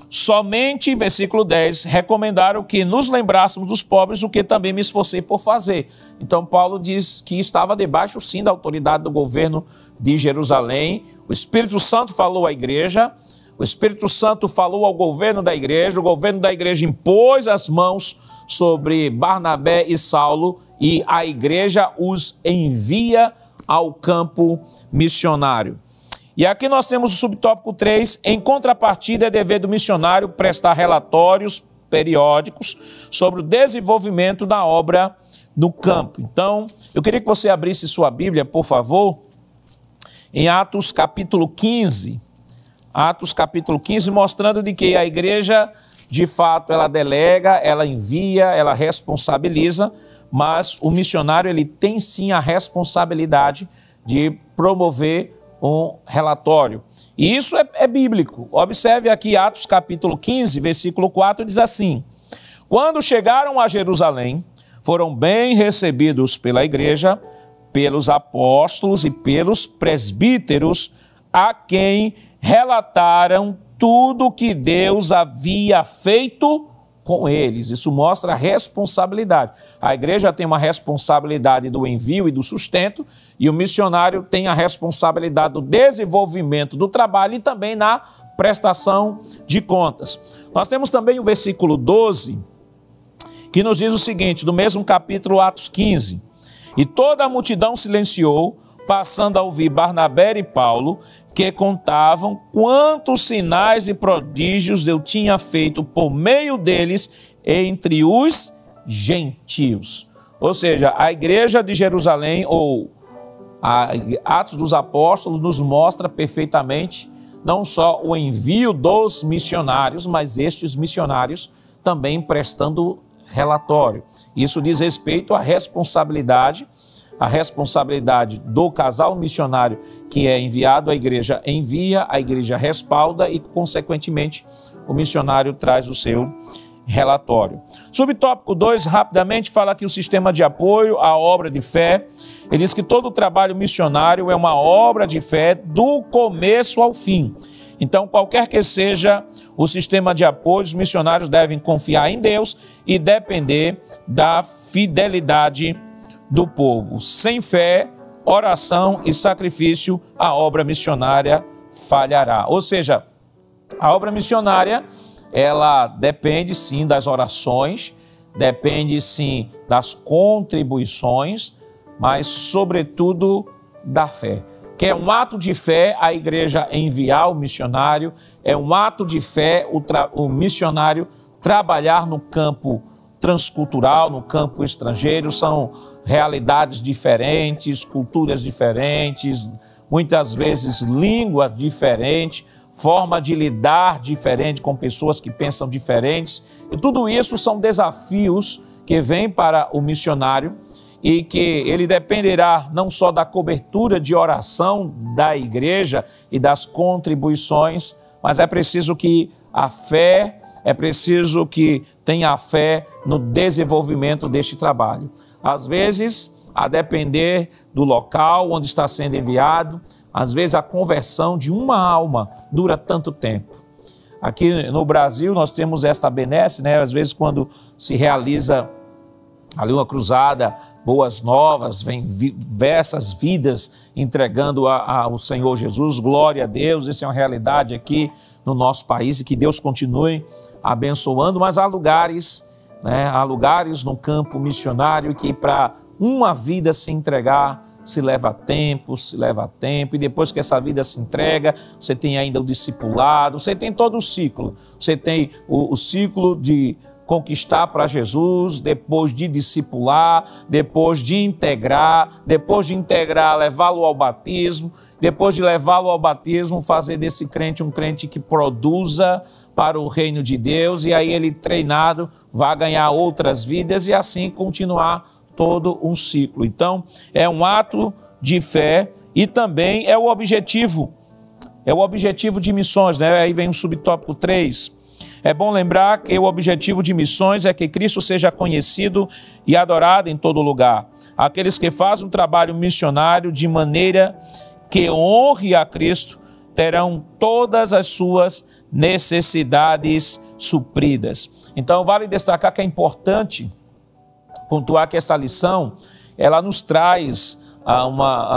somente, versículo 10, recomendaram que nos lembrássemos dos pobres, o que também me esforcei por fazer. Então Paulo diz que estava debaixo sim da autoridade do governo de Jerusalém. O Espírito Santo falou à igreja, o Espírito Santo falou ao governo da igreja, o governo da igreja impôs as mãos sobre Barnabé e Saulo e a igreja os envia ao campo missionário. E aqui nós temos o subtópico 3, em contrapartida é dever do missionário prestar relatórios periódicos sobre o desenvolvimento da obra no campo. Então, eu queria que você abrisse sua Bíblia, por favor, em Atos capítulo 15. Atos capítulo 15, mostrando de que a igreja, de fato, ela delega, ela envia, ela responsabiliza, mas o missionário ele tem sim a responsabilidade de promover um relatório. E isso é bíblico. Observe aqui Atos capítulo 15, versículo 4, diz assim: quando chegaram a Jerusalém, foram bem recebidos pela igreja, pelos apóstolos e pelos presbíteros, a quem relataram tudo o que Deus havia feito com eles. Isso mostra a responsabilidade. A igreja tem uma responsabilidade do envio e do sustento, e o missionário tem a responsabilidade do desenvolvimento do trabalho e também na prestação de contas. Nós temos também o versículo 12, que nos diz o seguinte, do mesmo capítulo Atos 15, e toda a multidão silenciou, passando a ouvir Barnabé e Paulo, que contavam quantos sinais e prodígios Deus tinha feito por meio deles entre os gentios. Ou seja, a igreja de Jerusalém, ou Atos dos Apóstolos, nos mostra perfeitamente não só o envio dos missionários, mas estes missionários também prestando relatório. Isso diz respeito à responsabilidade do casal missionário que é enviado, a igreja envia, a igreja respalda e, consequentemente, o missionário traz o seu relatório. Subtópico 2, rapidamente, fala que o sistema de apoio à obra de fé, ele diz que todo o trabalho missionário é uma obra de fé do começo ao fim. Então, qualquer que seja o sistema de apoio, os missionários devem confiar em Deus e depender da fidelidade do povo. Sem fé, oração e sacrifício, a obra missionária falhará. Ou seja, a obra missionária, ela depende sim das orações, depende sim das contribuições, mas sobretudo da fé. Que é um ato de fé a igreja enviar o missionário, é um ato de fé o missionário trabalhar no campo transcultural, no campo estrangeiro. São realidades diferentes, culturas diferentes, muitas vezes línguas diferentes, forma de lidar diferente com pessoas que pensam diferentes. E tudo isso são desafios que vêm para o missionário e que ele dependerá não só da cobertura de oração da igreja e das contribuições, mas é preciso que a fé, é preciso que tenha fé no desenvolvimento deste trabalho. Às vezes, a depender do local onde está sendo enviado, às vezes a conversão de uma alma dura tanto tempo. Aqui no Brasil nós temos esta benesse, né? Às vezes quando se realiza ali uma cruzada, boas novas, vem diversas vidas entregando ao Senhor Jesus, glória a Deus, isso é uma realidade aqui no nosso país e que Deus continue abençoando, mas há lugares, né, há lugares no campo missionário que para uma vida se entregar se leva tempo, e depois que essa vida se entrega, você tem ainda o discipulado, você tem todo o ciclo, você tem o ciclo de conquistar para Jesus, depois de discipular, depois de integrar, levá-lo ao batismo, depois de levá-lo ao batismo, fazer desse crente um crente que produza para o reino de Deus, e aí ele treinado vai ganhar outras vidas e assim continuar todo um ciclo. Então, é um ato de fé e também é o objetivo de missões, né? Aí vem o subtópico 3. É bom lembrar que o objetivo de missões é que Cristo seja conhecido e adorado em todo lugar. Aqueles que fazem um trabalho missionário de maneira que honre a Cristo terão todas as suas necessidades supridas. Então, vale destacar que é importante pontuar que esta lição, ela nos traz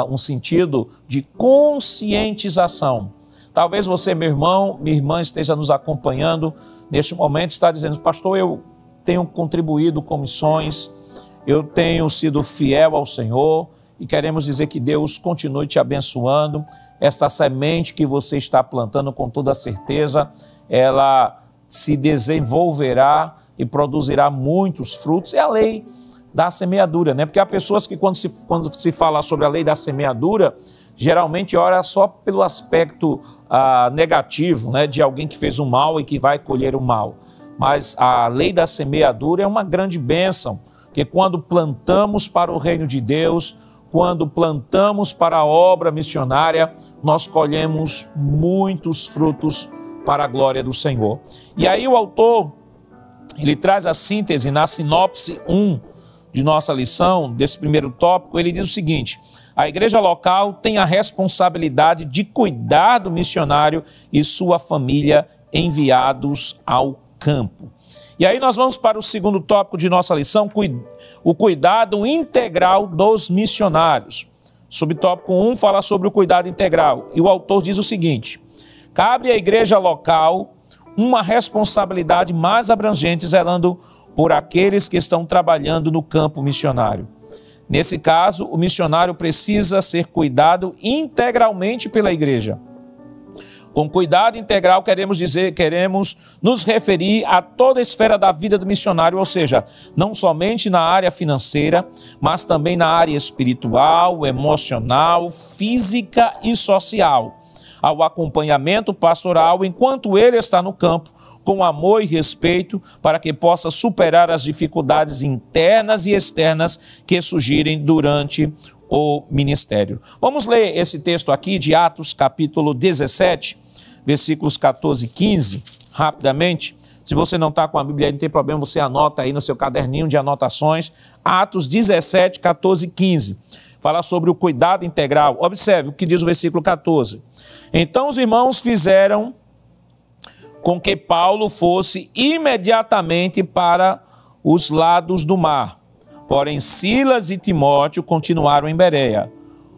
um sentido de conscientização. Talvez você, meu irmão, minha irmã, esteja nos acompanhando neste momento, está dizendo: pastor, eu tenho contribuído com missões, eu tenho sido fiel ao Senhor, e queremos dizer que Deus continue te abençoando. Esta semente que você está plantando, com toda certeza, ela se desenvolverá e produzirá muitos frutos. É a lei da semeadura, né? Porque há pessoas que quando se fala sobre a lei da semeadura, geralmente olha só pelo aspecto negativo, né? De alguém que fez o mal e que vai colher o mal. Mas a lei da semeadura é uma grande bênção, que quando plantamos para o reino de Deus, quando plantamos para a obra missionária, nós colhemos muitos frutos para a glória do Senhor. E aí o autor, ele traz a síntese na sinopse 1 de nossa lição, desse primeiro tópico. Ele diz o seguinte: a igreja local tem a responsabilidade de cuidar do missionário e sua família enviados ao campo. E aí nós vamos para o segundo tópico de nossa lição, o cuidado integral dos missionários. Subtópico 1 fala sobre o cuidado integral, e o autor diz o seguinte: cabe à igreja local uma responsabilidade mais abrangente, zelando por aqueles que estão trabalhando no campo missionário. Nesse caso, o missionário precisa ser cuidado integralmente pela igreja. Com cuidado integral, queremos nos referir a toda a esfera da vida do missionário, ou seja, não somente na área financeira, mas também na área espiritual, emocional, física e social. Ao acompanhamento pastoral enquanto ele está no campo, com amor e respeito, para que possa superar as dificuldades internas e externas que surgirem durante o ministério. Vamos ler esse texto aqui de Atos, capítulo 17, versículos 14 e 15, rapidamente. Se você não está com a Bíblia aí, não tem problema, você anota aí no seu caderninho de anotações. Atos 17, 14 e 15. Fala sobre o cuidado integral. Observe o que diz o versículo 14. Então os irmãos fizeram com que Paulo fosse imediatamente para os lados do mar. Porém, Silas e Timóteo continuaram em Bereia.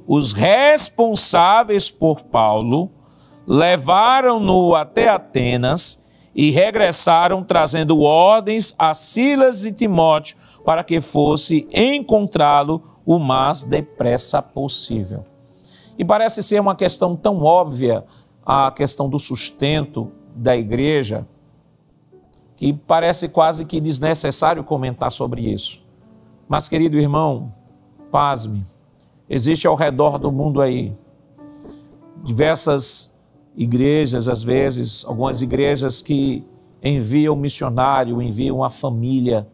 Os responsáveis por Paulo levaram-no até Atenas e regressaram trazendo ordens a Silas e Timóteo para que fosse encontrá-lo o mais depressa possível. E parece ser uma questão tão óbvia, a questão do sustento da igreja, que parece quase que desnecessário comentar sobre isso. Mas, querido irmão, pasme, existe ao redor do mundo aí diversas igrejas, às vezes, algumas igrejas que enviam missionário, enviam a família,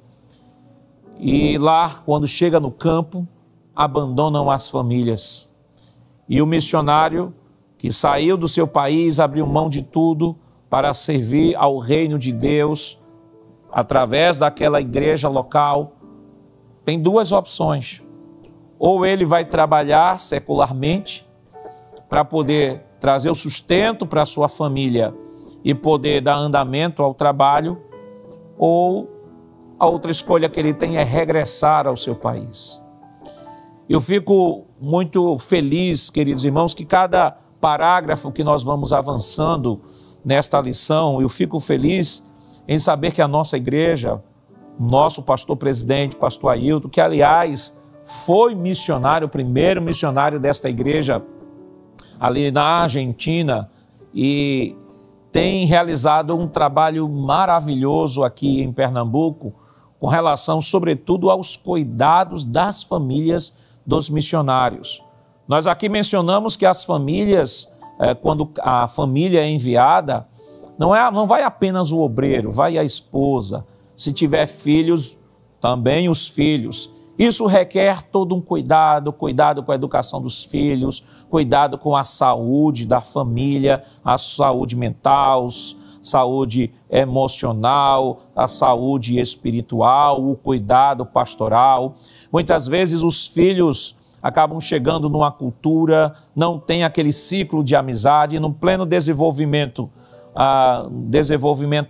e lá, quando chega no campo, abandonam as famílias. E o missionário que saiu do seu país, abriu mão de tudo para servir ao reino de Deus, através daquela igreja local, tem duas opções. Ou ele vai trabalhar secularmente para poder trazer o sustento para a sua família e poder dar andamento ao trabalho, ou a outra escolha que ele tem é regressar ao seu país. Eu fico muito feliz, queridos irmãos, que cada parágrafo que nós vamos avançando nesta lição, eu fico feliz em saber que a nossa igreja, nosso pastor presidente, pastor Ailton, que aliás foi missionário, o primeiro missionário desta igreja ali na Argentina, e tem realizado um trabalho maravilhoso aqui em Pernambuco, com relação, sobretudo, aos cuidados das famílias dos missionários. Nós aqui mencionamos que as famílias, quando a família é enviada, não vai apenas o obreiro, vai a esposa. Se tiver filhos, também os filhos. Isso requer todo um cuidado com a educação dos filhos, cuidado com a saúde da família, a saúde mental, saúde emocional, a saúde espiritual, o cuidado pastoral. Muitas vezes os filhos acabam chegando numa cultura, não tem aquele ciclo de amizade, no pleno desenvolvimento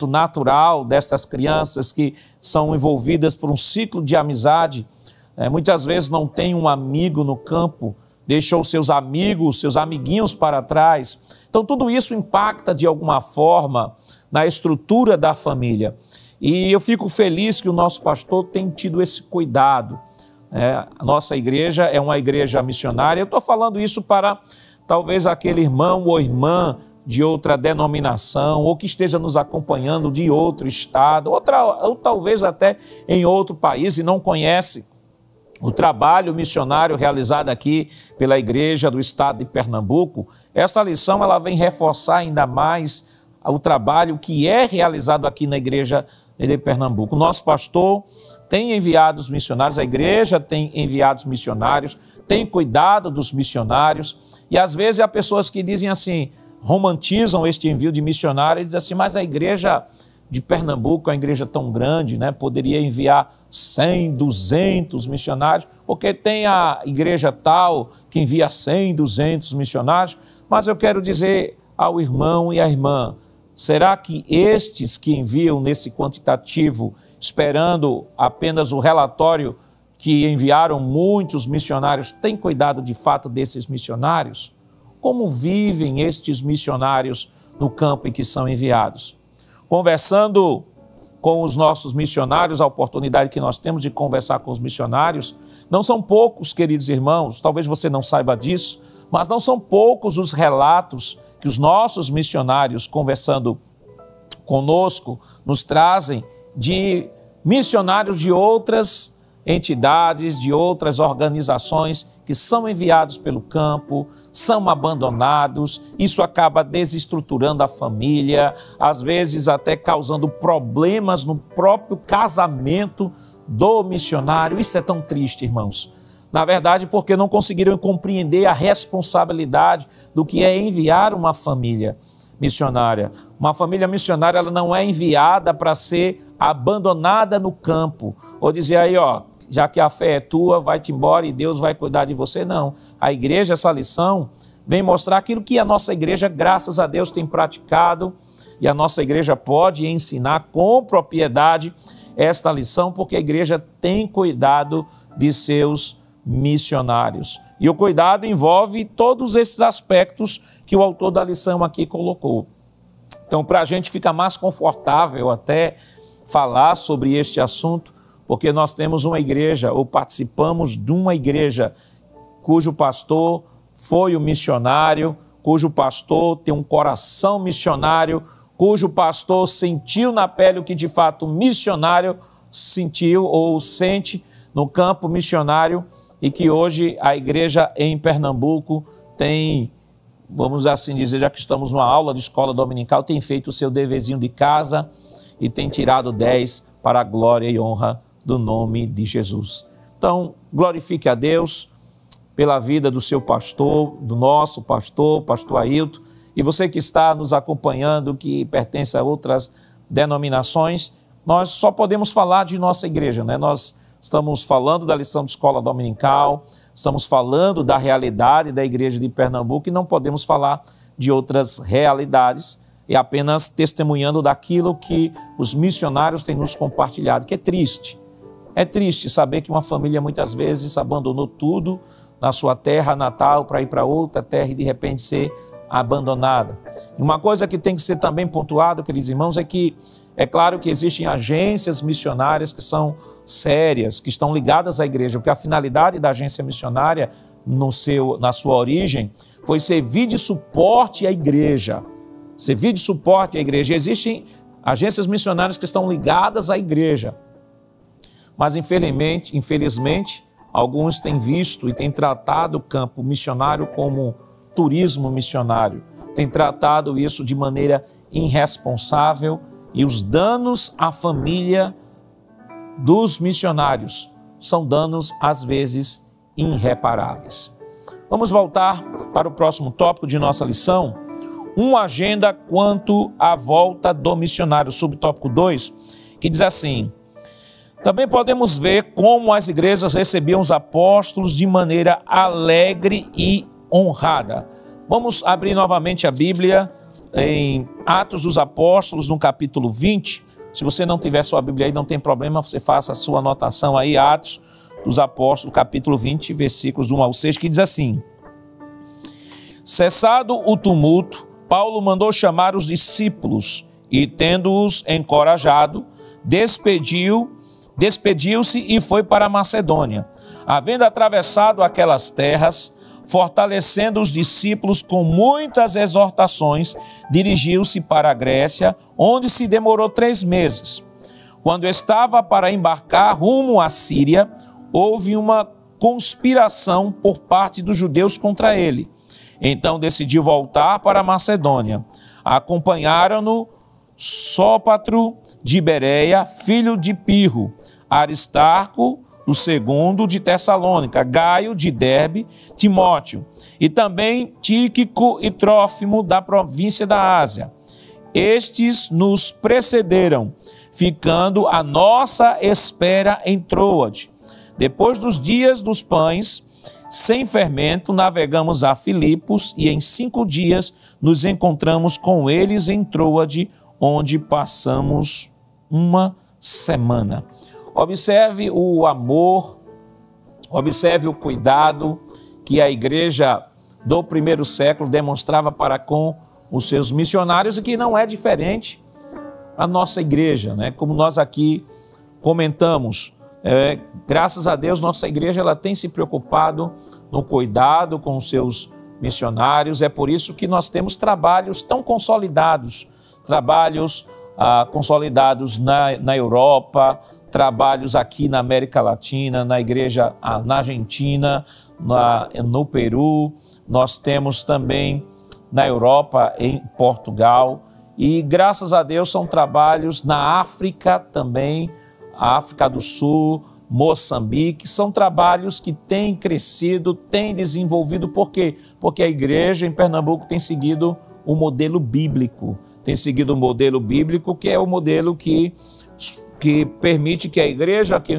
natural destas crianças que são envolvidas por um ciclo de amizade. Muitas vezes não tem um amigo no campo, deixou seus amigos, seus amiguinhos para trás. Então tudo isso impacta de alguma forma na estrutura da família. E eu fico feliz que o nosso pastor tem tido esse cuidado. A nossa igreja é uma igreja missionária. Eu estou falando isso para talvez aquele irmão ou irmã de outra denominação, ou que esteja nos acompanhando de outro estado, ou talvez até em outro país e não conhece o trabalho missionário realizado aqui pela igreja do estado de Pernambuco. Esta lição ela vem reforçar ainda mais o trabalho que é realizado aqui na igreja de Pernambuco. O nosso pastor tem enviado os missionários, a igreja tem enviado os missionários, tem cuidado dos missionários, e às vezes há pessoas que dizem assim, romantizam este envio de missionário e dizem assim, mas a igreja de Pernambuco é uma igreja tão grande, né? Poderia enviar 100, 200 missionários, porque tem a igreja tal que envia 100, 200 missionários, mas eu quero dizer ao irmão e à irmã, será que estes que enviam nesse quantitativo, esperando apenas o relatório que enviaram muitos missionários, têm cuidado de fato desses missionários? Como vivem estes missionários no campo em que são enviados? Conversando com os nossos missionários, a oportunidade que nós temos de conversar com os missionários, não são poucos, queridos irmãos, talvez você não saiba disso, mas não são poucos os relatos que os nossos missionários, conversando conosco, nos trazem de missionários de outras entidades, de outras organizações que são enviados pelo campo, são abandonados, isso acaba desestruturando a família, às vezes até causando problemas no próprio casamento do missionário. Isso é tão triste, irmãos. Na verdade, porque não conseguiram compreender a responsabilidade do que é enviar uma família missionária. Uma família missionária ela não é enviada para ser abandonada no campo, ou dizer aí, ó, já que a fé é tua, vai-te embora e Deus vai cuidar de você. Não. A igreja, essa lição, vem mostrar aquilo que a nossa igreja, graças a Deus, tem praticado, e a nossa igreja pode ensinar com propriedade esta lição, porque a igreja tem cuidado de seus missionários. E o cuidado envolve todos esses aspectos que o autor da lição aqui colocou. Então, para a gente ficar mais confortável até falar sobre este assunto, porque nós temos uma igreja, ou participamos de uma igreja, cujo pastor foi um missionário, cujo pastor tem um coração missionário, cujo pastor sentiu na pele o que de fato um missionário sentiu ou sente no campo missionário, e que hoje a igreja em Pernambuco tem, vamos assim dizer, já que estamos numa aula de escola dominical, tem feito o seu deverzinho de casa e tem tirado 10 para a glória e honra do nome de Jesus. Então, glorifique a Deus pela vida do seu pastor, do nosso pastor, pastor Ailton, e você que está nos acompanhando, que pertence a outras denominações, nós só podemos falar de nossa igreja, né? Nós estamos falando da lição de escola dominical, estamos falando da realidade da igreja de Pernambuco e não podemos falar de outras realidades, e apenas testemunhando daquilo que os missionários têm nos compartilhado, que é triste. É triste saber que uma família muitas vezes abandonou tudo na sua terra natal para ir para outra terra e de repente ser abandonada. E uma coisa que tem que ser também pontuada, queridos irmãos, é que é claro que existem agências missionárias que são sérias, que estão ligadas à igreja, porque a finalidade da agência missionária na sua origem foi servir de suporte à igreja. Servir de suporte à igreja. Existem agências missionárias que estão ligadas à igreja, mas infelizmente, alguns têm visto e têm tratado o campo missionário como turismo missionário, têm tratado isso de maneira irresponsável, e os danos à família dos missionários são danos, às vezes, irreparáveis. Vamos voltar para o próximo tópico de nossa lição. uma agenda quanto à volta do missionário. Subtópico 2, que diz assim: também podemos ver como as igrejas recebiam os apóstolos de maneira alegre e honrada. Vamos abrir novamente a Bíblia em Atos dos Apóstolos, no capítulo 20. Se você não tiver sua Bíblia aí, não tem problema, você faça a sua anotação aí, Atos dos Apóstolos, capítulo 20, versículos do 1 ao 6, que diz assim: cessado o tumulto, Paulo mandou chamar os discípulos e, tendo-os encorajado, despediu-se e foi para a Macedônia. Havendo atravessado aquelas terras, fortalecendo os discípulos com muitas exortações, dirigiu-se para a Grécia, onde se demorou 3 meses. Quando estava para embarcar rumo à Síria, houve uma conspiração por parte dos judeus contra ele. Então decidiu voltar para a Macedônia. Acompanharam-no Sópatro de Bereia, filho de Pirro, Aristarco, o segundo de Tessalônica, Gaio de Derbe, Timóteo, e também Tíquico e Trófimo da província da Ásia. Estes nos precederam, ficando à nossa espera em Troade. Depois dos dias dos pães, sem fermento, navegamos a Filipos e em 5 dias nos encontramos com eles em Troade, onde passamos uma semana. Observe o amor, observe o cuidado que a igreja do primeiro século demonstrava para com os seus missionários e que não é diferente a nossa igreja, né? Como nós aqui comentamos, graças a Deus, nossa igreja ela tem se preocupado no cuidado com os seus missionários. É por isso que nós temos trabalhos tão consolidados, trabalhos consolidados na Europa, trabalhos aqui na América Latina, na igreja na Argentina, no Peru, nós temos também na Europa, em Portugal, e graças a Deus são trabalhos na África também, África do Sul, Moçambique, são trabalhos que têm crescido, têm desenvolvido. Por quê? Porque a igreja em Pernambuco tem seguido o modelo bíblico, que é o modelo que permite que a igreja que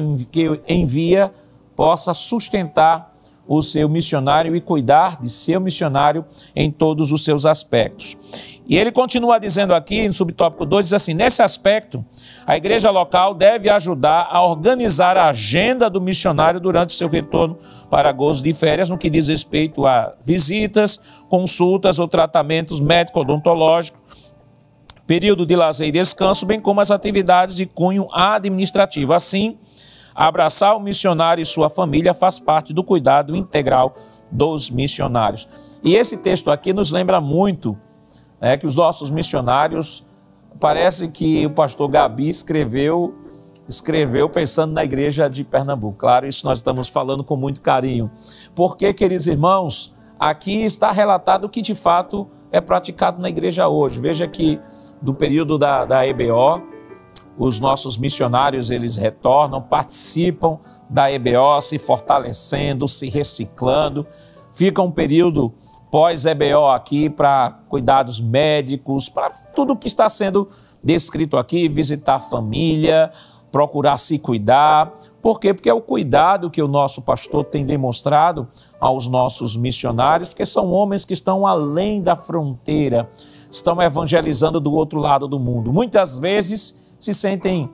envia possa sustentar o seu missionário e cuidar de seu missionário em todos os seus aspectos. E ele continua dizendo aqui, no subtópico 2, diz assim: nesse aspecto, a igreja local deve ajudar a organizar a agenda do missionário durante o seu retorno para gozo de férias, no que diz respeito a visitas, consultas ou tratamentos médico-odontológicos, período de lazer e descanso, bem como as atividades de cunho administrativo. Assim, abraçar o missionário e sua família faz parte do cuidado integral dos missionários. E esse texto aqui nos lembra muito que os nossos missionários, parece que o pastor Gabi escreveu pensando na igreja de Pernambuco. Claro, isso nós estamos falando com muito carinho. Porque, queridos irmãos, aqui está relatado o que de fato é praticado na igreja hoje. Veja que do período da EBO, os nossos missionários, eles retornam, participam da EBO, se fortalecendo, se reciclando. Fica um período pós-EBO aqui para cuidados médicos, para tudo que está sendo descrito aqui, visitar a família, procurar se cuidar. Por quê? Porque é o cuidado que o nosso pastor tem demonstrado aos nossos missionários, porque são homens que estão além da fronteira, estão evangelizando do outro lado do mundo. Muitas vezes se sentem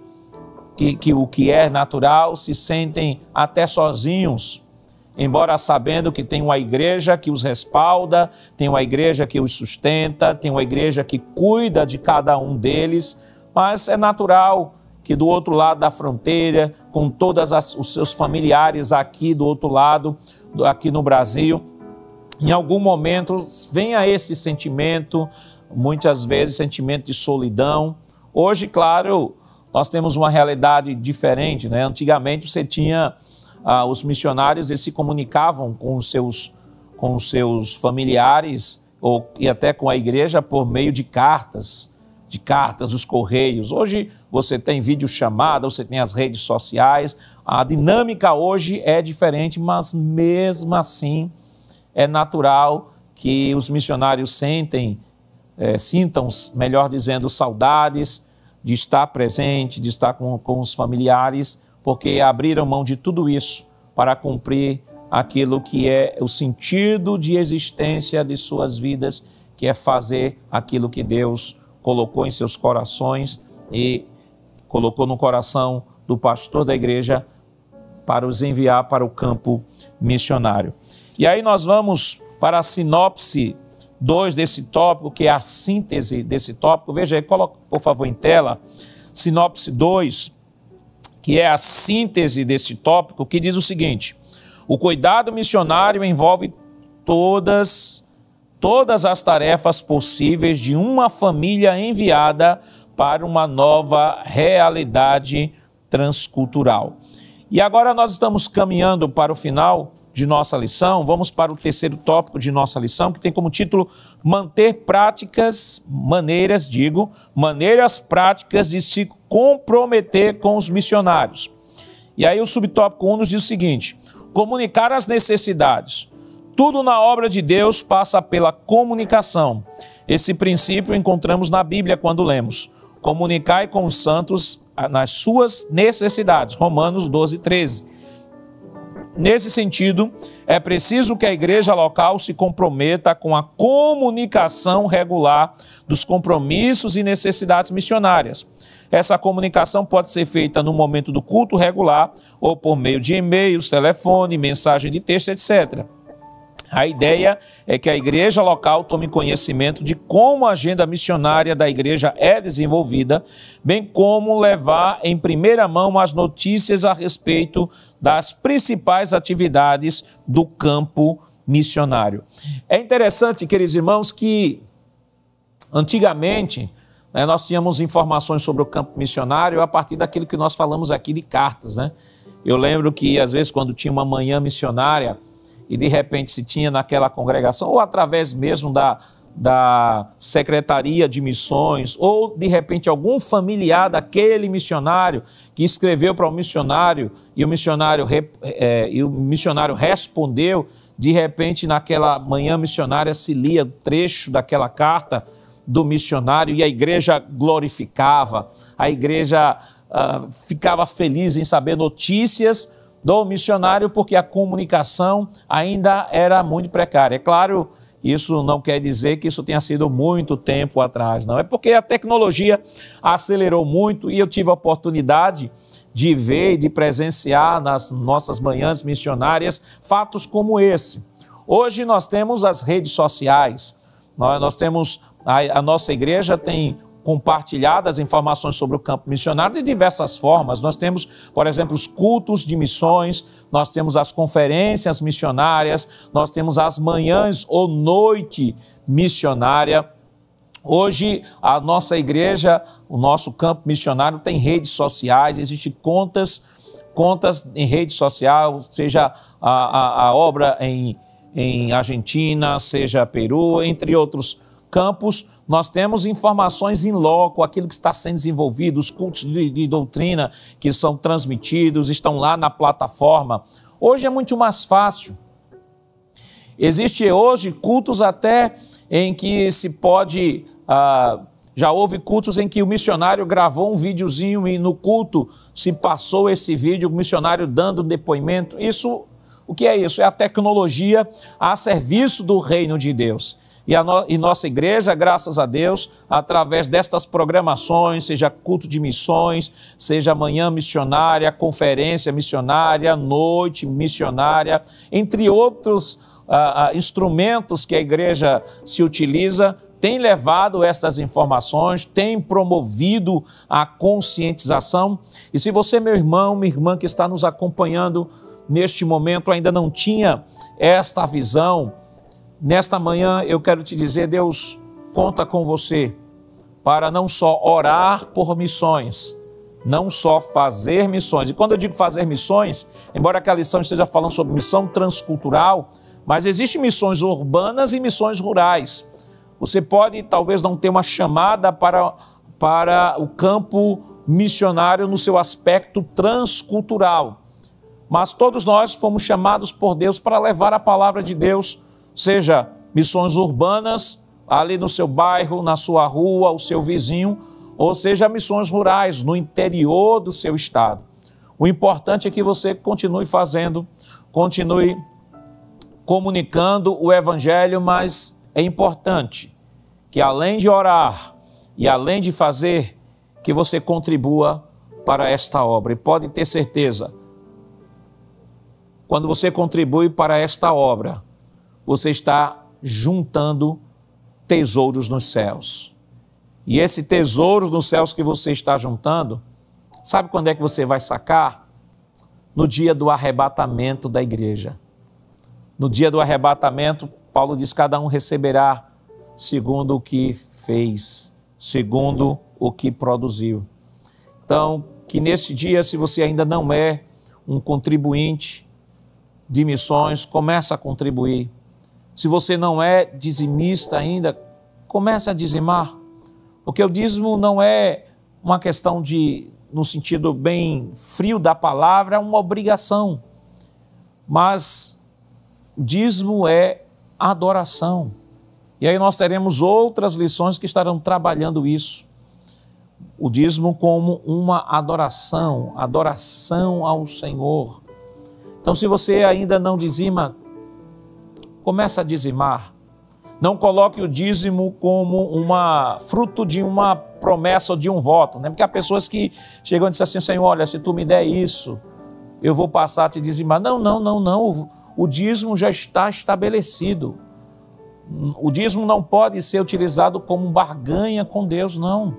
que o que é natural, se sentem até sozinhos, embora sabendo que tem uma igreja que os respalda, tem uma igreja que os sustenta, tem uma igreja que cuida de cada um deles, mas é natural que do outro lado da fronteira, com todos os seus familiares aqui do outro lado, aqui no Brasil, em algum momento venha esse sentimento, muitas vezes sentimento de solidão. Hoje, claro, nós temos uma realidade diferente, né? Antigamente você tinha os missionários, eles se comunicavam com os seus familiares e até com a igreja por meio de cartas, os correios. Hoje você tem videochamada, você tem as redes sociais. A dinâmica hoje é diferente, mas mesmo assim é natural que os missionários sentem sintam, melhor dizendo, saudades de estar presente, de estar com os familiares, porque abriram mão de tudo isso para cumprir aquilo que é o sentido de existência de suas vidas, que é fazer aquilo que Deus colocou em seus corações e colocou no coração do pastor da igreja para os enviar para o campo missionário. E aí nós vamos para a sinopse 2 desse tópico, que é a síntese desse tópico. Veja aí, coloca por favor em tela, sinopse 2, que é a síntese desse tópico, que diz o seguinte: o cuidado missionário envolve todas as tarefas possíveis de uma família enviada para uma nova realidade transcultural. E agora nós estamos caminhando para o final de nossa lição. Vamos para o terceiro tópico de nossa lição, que tem como título maneiras práticas de se comprometer com os missionários. E aí o subtópico 1 nos diz o seguinte: comunicar as necessidades. Tudo na obra de Deus passa pela comunicação. Esse princípio encontramos na Bíblia quando lemos: comunicai com os santos nas suas necessidades. Romanos 12:13. Nesse sentido, é preciso que a igreja local se comprometa com a comunicação regular dos compromissos e necessidades missionárias. Essa comunicação pode ser feita no momento do culto regular ou por meio de e-mails, telefone, mensagem de texto, etc. A ideia é que a igreja local tome conhecimento de como a agenda missionária da igreja é desenvolvida, bem como levar em primeira mão as notícias a respeito das principais atividades do campo missionário. É interessante, queridos irmãos, que antigamente nós tínhamos informações sobre o campo missionário a partir daquilo que nós falamos aqui de cartas, né? Eu lembro que às vezes quando tinha uma manhã missionária, e de repente se tinha naquela congregação, ou através mesmo da Secretaria de Missões, ou de repente algum familiar daquele missionário que escreveu para o missionário, e o missionário respondeu, de repente naquela manhã missionária se lia trecho daquela carta do missionário e a igreja glorificava, a igreja ficava feliz em saber notícias do missionário, porque a comunicação ainda era muito precária. É claro, isso não quer dizer que isso tenha sido muito tempo atrás, não. É porque a tecnologia acelerou muito e eu tive a oportunidade de ver e de presenciar nas nossas manhãs missionárias fatos como esse. Hoje nós temos as redes sociais, nós temos, a nossa igreja tem compartilhado as informações sobre o campo missionário de diversas formas. Nós temos, por exemplo, os cultos de missões, nós temos as conferências missionárias, nós temos as manhãs ou noite missionária. Hoje, a nossa igreja, o nosso campo missionário tem redes sociais, existem contas em rede social, seja a obra em Argentina, seja Peru, entre outros campos. Nós temos informações in loco, aquilo que está sendo desenvolvido, os cultos de doutrina que são transmitidos, estão lá na plataforma. Hoje é muito mais fácil. Existe hoje cultos até em que se pode... já houve cultos em que o missionário gravou um videozinho e no culto se passou esse vídeo, o missionário dando depoimento. O que é isso? É a tecnologia a serviço do reino de Deus. E nossa igreja, graças a Deus, através destas programações, seja culto de missões, seja manhã missionária, conferência missionária, noite missionária, entre outros instrumentos que a igreja se utiliza, tem levado estas informações, tem promovido a conscientização. E se você, meu irmão, minha irmã que está nos acompanhando neste momento, ainda não tinha esta visão, nesta manhã eu quero te dizer, Deus conta com você para não só orar por missões, não só fazer missões. E quando eu digo fazer missões, embora aquela lição esteja falando sobre missão transcultural, mas existem missões urbanas e missões rurais. Você pode talvez não ter uma chamada para o campo missionário no seu aspecto transcultural, mas todos nós fomos chamados por Deus para levar a palavra de Deus, seja missões urbanas ali no seu bairro, na sua rua, o seu vizinho, ou seja, missões rurais no interior do seu estado. O importante é que você continue fazendo, continue comunicando o evangelho, mas é importante que além de orar e além de fazer, que você contribua para esta obra. E pode ter certeza, quando você contribui para esta obra, você está juntando tesouros nos céus. E esse tesouro nos céus que você está juntando, sabe quando é que você vai sacar? No dia do arrebatamento da igreja. No dia do arrebatamento, Paulo diz, cada um receberá segundo o que fez, segundo o que produziu. Então, que nesse dia, se você ainda não é um contribuinte de missões, comece a contribuir. Se você não é dizimista ainda, comece a dizimar. Porque o dízimo não é uma questão de, no sentido bem frio da palavra, é uma obrigação. Mas o dízimo é adoração. E aí nós teremos outras lições que estarão trabalhando isso. O dízimo como uma adoração, adoração ao Senhor. Então, se você ainda não dizima, comece a dizimar. Não coloque o dízimo como fruto de uma promessa ou de um voto, né? Porque há pessoas que chegam e dizem assim, Senhor, olha, se tu me der isso, eu vou passar a te dizimar. Não. O dízimo já está estabelecido. O dízimo não pode ser utilizado como barganha com Deus, não.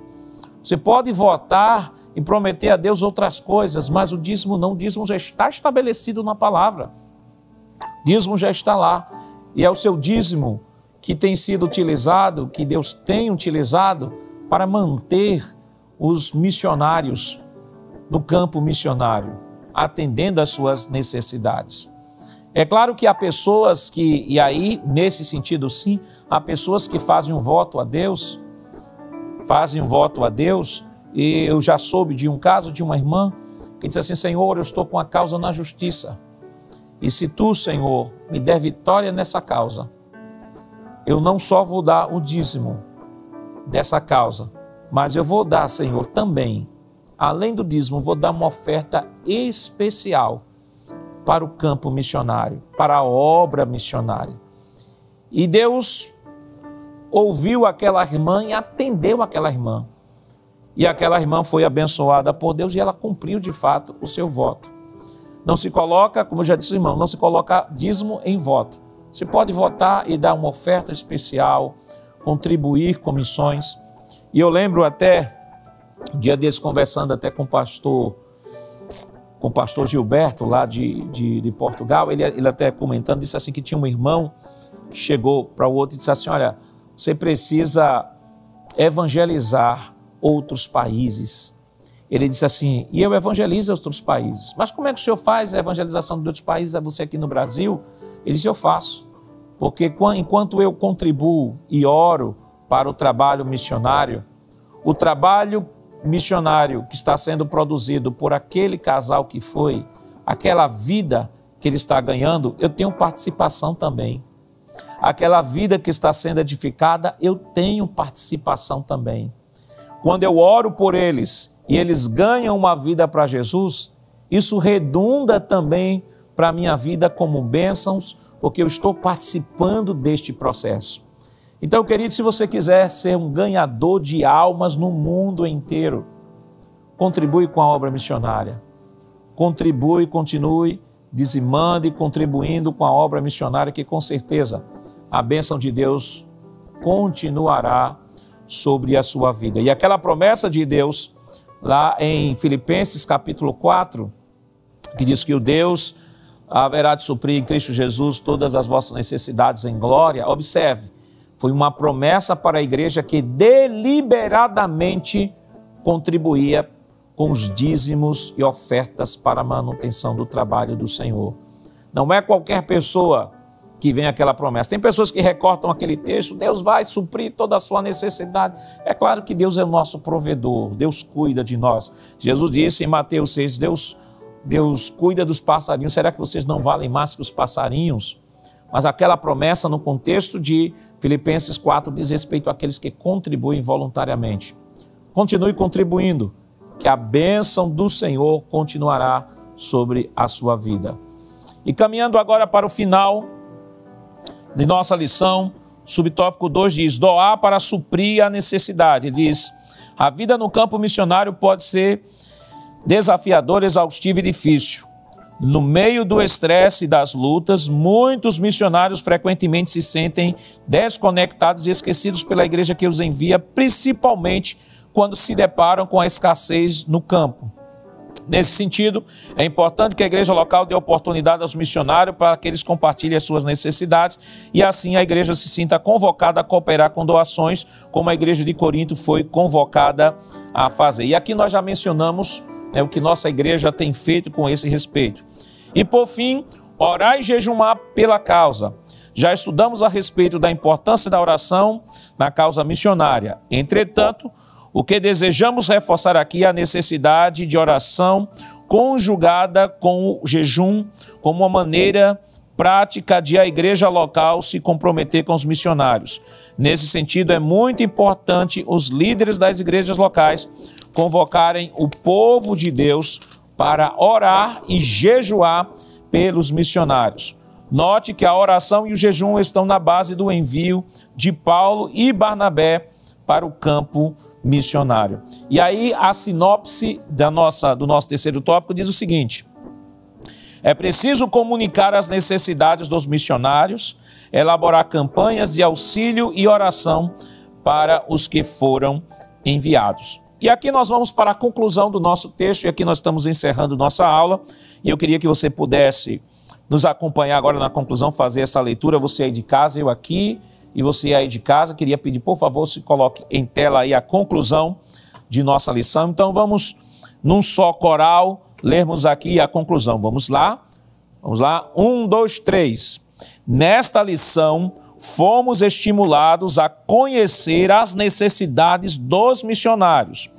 Você pode votar e prometer a Deus outras coisas, mas o dízimo não. O dízimo já está estabelecido na palavra. O dízimo já está lá. E é o seu dízimo que tem sido utilizado, que Deus tem utilizado para manter os missionários no campo missionário, atendendo às suas necessidades. É claro que há pessoas que, e aí, nesse sentido sim, há pessoas que fazem um voto a Deus, e eu já soube de um caso de uma irmã que disse assim, Senhor, eu estou com a causa na justiça, e se tu, Senhor, me der vitória nessa causa, eu não só vou dar o dízimo dessa causa, mas eu vou dar, Senhor, também, além do dízimo, vou dar uma oferta especial para o campo missionário, para a obra missionária. E Deus ouviu aquela irmã e atendeu aquela irmã. E aquela irmã foi abençoada por Deus e ela cumpriu de fato o seu voto. Não se coloca, como eu já disse, irmão, não se coloca dízimo em voto. Você pode votar e dar uma oferta especial, contribuir com missões. E eu lembro até, um dia desse, conversando até com o pastor Gilberto, lá de Portugal, ele até comentando, disse assim que tinha um irmão que chegou para o outro e disse assim, olha, você precisa evangelizar outros países. Ele disse assim, e eu evangelizo outros países. Mas como é que o senhor faz a evangelização de outros países? É você aqui no Brasil? Ele disse, eu faço. Porque enquanto eu contribuo e oro para o trabalho missionário, o trabalho missionário que está sendo produzido por aquele casal que foi, aquela vida que ele está ganhando, eu tenho participação também. Aquela vida que está sendo edificada, eu tenho participação também. Quando eu oro por eles e eles ganham uma vida para Jesus, isso redunda também para a minha vida como bênçãos, porque eu estou participando deste processo. Então, querido, se você quiser ser um ganhador de almas no mundo inteiro, contribui com a obra missionária. Contribui, continue dizimando e contribuindo com a obra missionária, que com certeza a bênção de Deus continuará sobre a sua vida. E aquela promessa de Deus, lá em Filipenses capítulo 4, que diz que o Deus haverá de suprir em Cristo Jesus todas as vossas necessidades em glória. Observe, foi uma promessa para a igreja que deliberadamente contribuía com os dízimos e ofertas para a manutenção do trabalho do Senhor. Não é qualquer pessoa que vem aquela promessa. Tem pessoas que recortam aquele texto, Deus vai suprir toda a sua necessidade. É claro que Deus é o nosso provedor, Deus cuida de nós. Jesus disse em Mateus 6, Deus cuida dos passarinhos. Será que vocês não valem mais que os passarinhos? mas aquela promessa no contexto de Filipenses 4 diz respeito àqueles que contribuem voluntariamente. Continue contribuindo, que a bênção do Senhor continuará sobre a sua vida. E caminhando agora para o final de nossa lição, subtópico 2 diz, doar para suprir a necessidade. Ele diz, a vida no campo missionário pode ser desafiadora, exaustiva e difícil. No meio do estresse e das lutas, muitos missionários frequentemente se sentem desconectados e esquecidos pela igreja que os envia, principalmente quando se deparam com a escassez no campo. Nesse sentido, é importante que a igreja local dê oportunidade aos missionários para que eles compartilhem as suas necessidades e assim a igreja se sinta convocada a cooperar com doações, como a igreja de Corinto foi convocada a fazer. E aqui nós já mencionamos o que nossa igreja tem feito com esse respeito. E por fim, orar e jejumar pela causa. Já estudamos a respeito da importância da oração na causa missionária. Entretanto, o que desejamos reforçar aqui é a necessidade de oração conjugada com o jejum como uma maneira prática de a igreja local se comprometer com os missionários. Nesse sentido, é muito importante os líderes das igrejas locais convocarem o povo de Deus para orar e jejuar pelos missionários. Note que a oração e o jejum estão na base do envio de Paulo e Barnabé para o campo missionário. E aí a sinopse do nosso terceiro tópico diz o seguinte: é preciso comunicar as necessidades dos missionários, elaborar campanhas de auxílio e oração para os que foram enviados. E aqui nós vamos para a conclusão do nosso texto, e aqui nós estamos encerrando nossa aula, e eu queria que você pudesse nos acompanhar agora na conclusão, fazer essa leitura, você aí de casa, eu aqui, e você aí de casa, queria pedir, por favor, se coloque em tela aí a conclusão de nossa lição. Então vamos, num só coral, lermos aqui a conclusão. Vamos lá? Vamos lá? 1, 2, 3. Nesta lição, fomos estimulados a conhecer as necessidades dos missionários.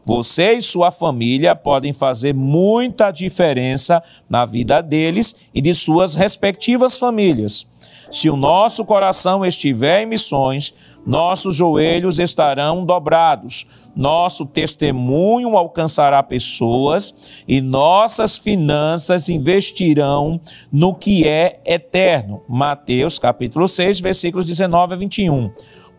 Você e sua família podem fazer muita diferença na vida deles e de suas respectivas famílias. Se o nosso coração estiver em missões, nossos joelhos estarão dobrados, nosso testemunho alcançará pessoas e nossas finanças investirão no que é eterno. Mateus capítulo 6, versículos 19 a 21.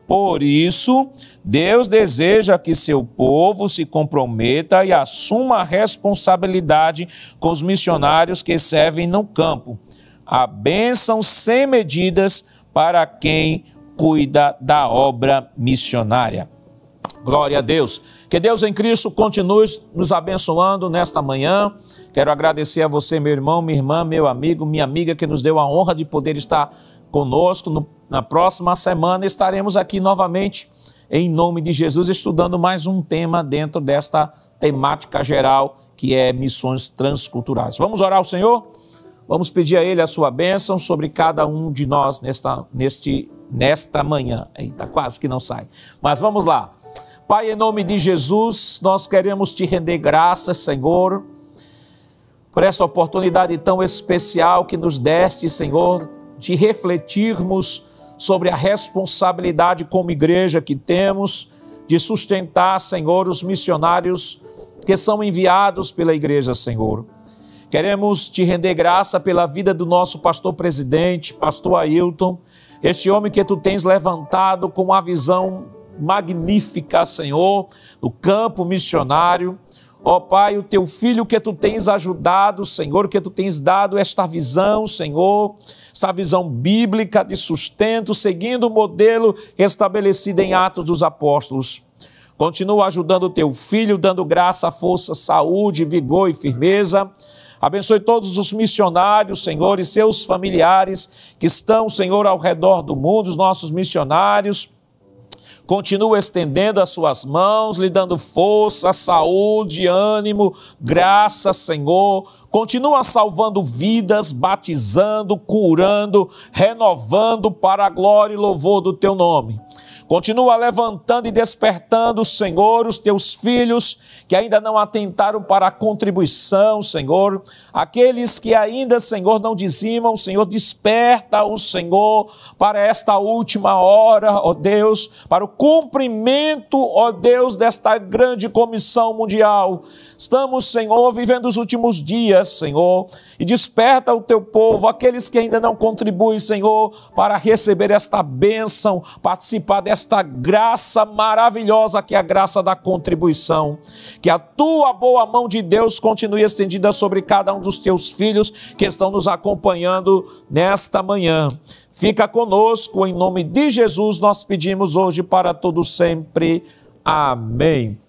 Por isso, Deus deseja que seu povo se comprometa e assuma a responsabilidade com os missionários que servem no campo. A bênção sem medidas para quem cuida da obra missionária. Glória a Deus. Que Deus em Cristo continue nos abençoando nesta manhã. Quero agradecer a você, meu irmão, minha irmã, meu amigo, minha amiga, que nos deu a honra de poder estar conosco. Na próxima semana estaremos aqui novamente, em nome de Jesus, estudando mais um tema dentro desta temática geral, que é missões transculturais. Vamos orar ao Senhor? Vamos pedir a Ele a sua bênção sobre cada um de nós nesta manhã. Eita, quase que não sai. Mas vamos lá. Pai, em nome de Jesus, nós queremos te render graças, Senhor, por essa oportunidade tão especial que nos deste, Senhor, de refletirmos sobre a responsabilidade como igreja que temos de sustentar, Senhor, os missionários que são enviados pela igreja, Senhor. Queremos te render graça pela vida do nosso pastor presidente, pastor Ailton, este homem que tu tens levantado com uma visão magnífica, Senhor, no campo missionário. Ó Pai, o teu filho que tu tens ajudado, Senhor, que tu tens dado esta visão, Senhor, essa visão bíblica de sustento, seguindo o modelo estabelecido em Atos dos Apóstolos. Continua ajudando o teu filho, dando graça, força, saúde, vigor e firmeza. Abençoe todos os missionários, Senhor, e seus familiares que estão, Senhor, ao redor do mundo, os nossos missionários. Continua estendendo as suas mãos, lhe dando força, saúde, ânimo, graça, Senhor. Continua salvando vidas, batizando, curando, renovando para a glória e louvor do teu nome. Continua levantando e despertando, Senhor, os teus filhos que ainda não atentaram para a contribuição, Senhor. Aqueles que ainda, Senhor, não dizimam, Senhor, desperta-os, Senhor, para esta última hora, ó Deus, para o cumprimento, ó Deus, desta grande comissão mundial. Estamos, Senhor, vivendo os últimos dias, Senhor, e desperta o teu povo, aqueles que ainda não contribuem, Senhor, para receber esta bênção, participar desta graça maravilhosa que é a graça da contribuição. Que a tua boa mão de Deus continue estendida sobre cada um dos teus filhos que estão nos acompanhando nesta manhã. Fica conosco, em nome de Jesus, nós pedimos hoje para todos sempre. Amém.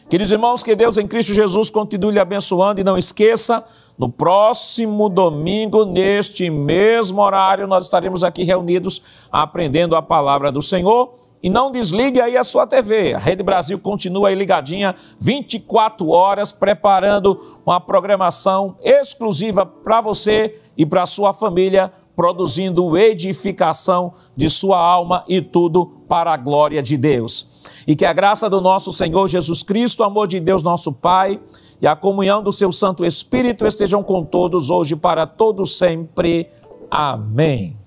Queridos irmãos, que Deus em Cristo Jesus continue lhe abençoando e não esqueça, no próximo domingo, neste mesmo horário, nós estaremos aqui reunidos aprendendo a palavra do Senhor. E não desligue aí a sua TV, a Rede Brasil continua aí ligadinha 24 horas, preparando uma programação exclusiva para você e para a sua família, produzindo edificação de sua alma e tudo para a glória de Deus. E que a graça do nosso Senhor Jesus Cristo, o amor de Deus nosso Pai e a comunhão do seu Santo Espírito estejam com todos hoje para todos sempre. Amém.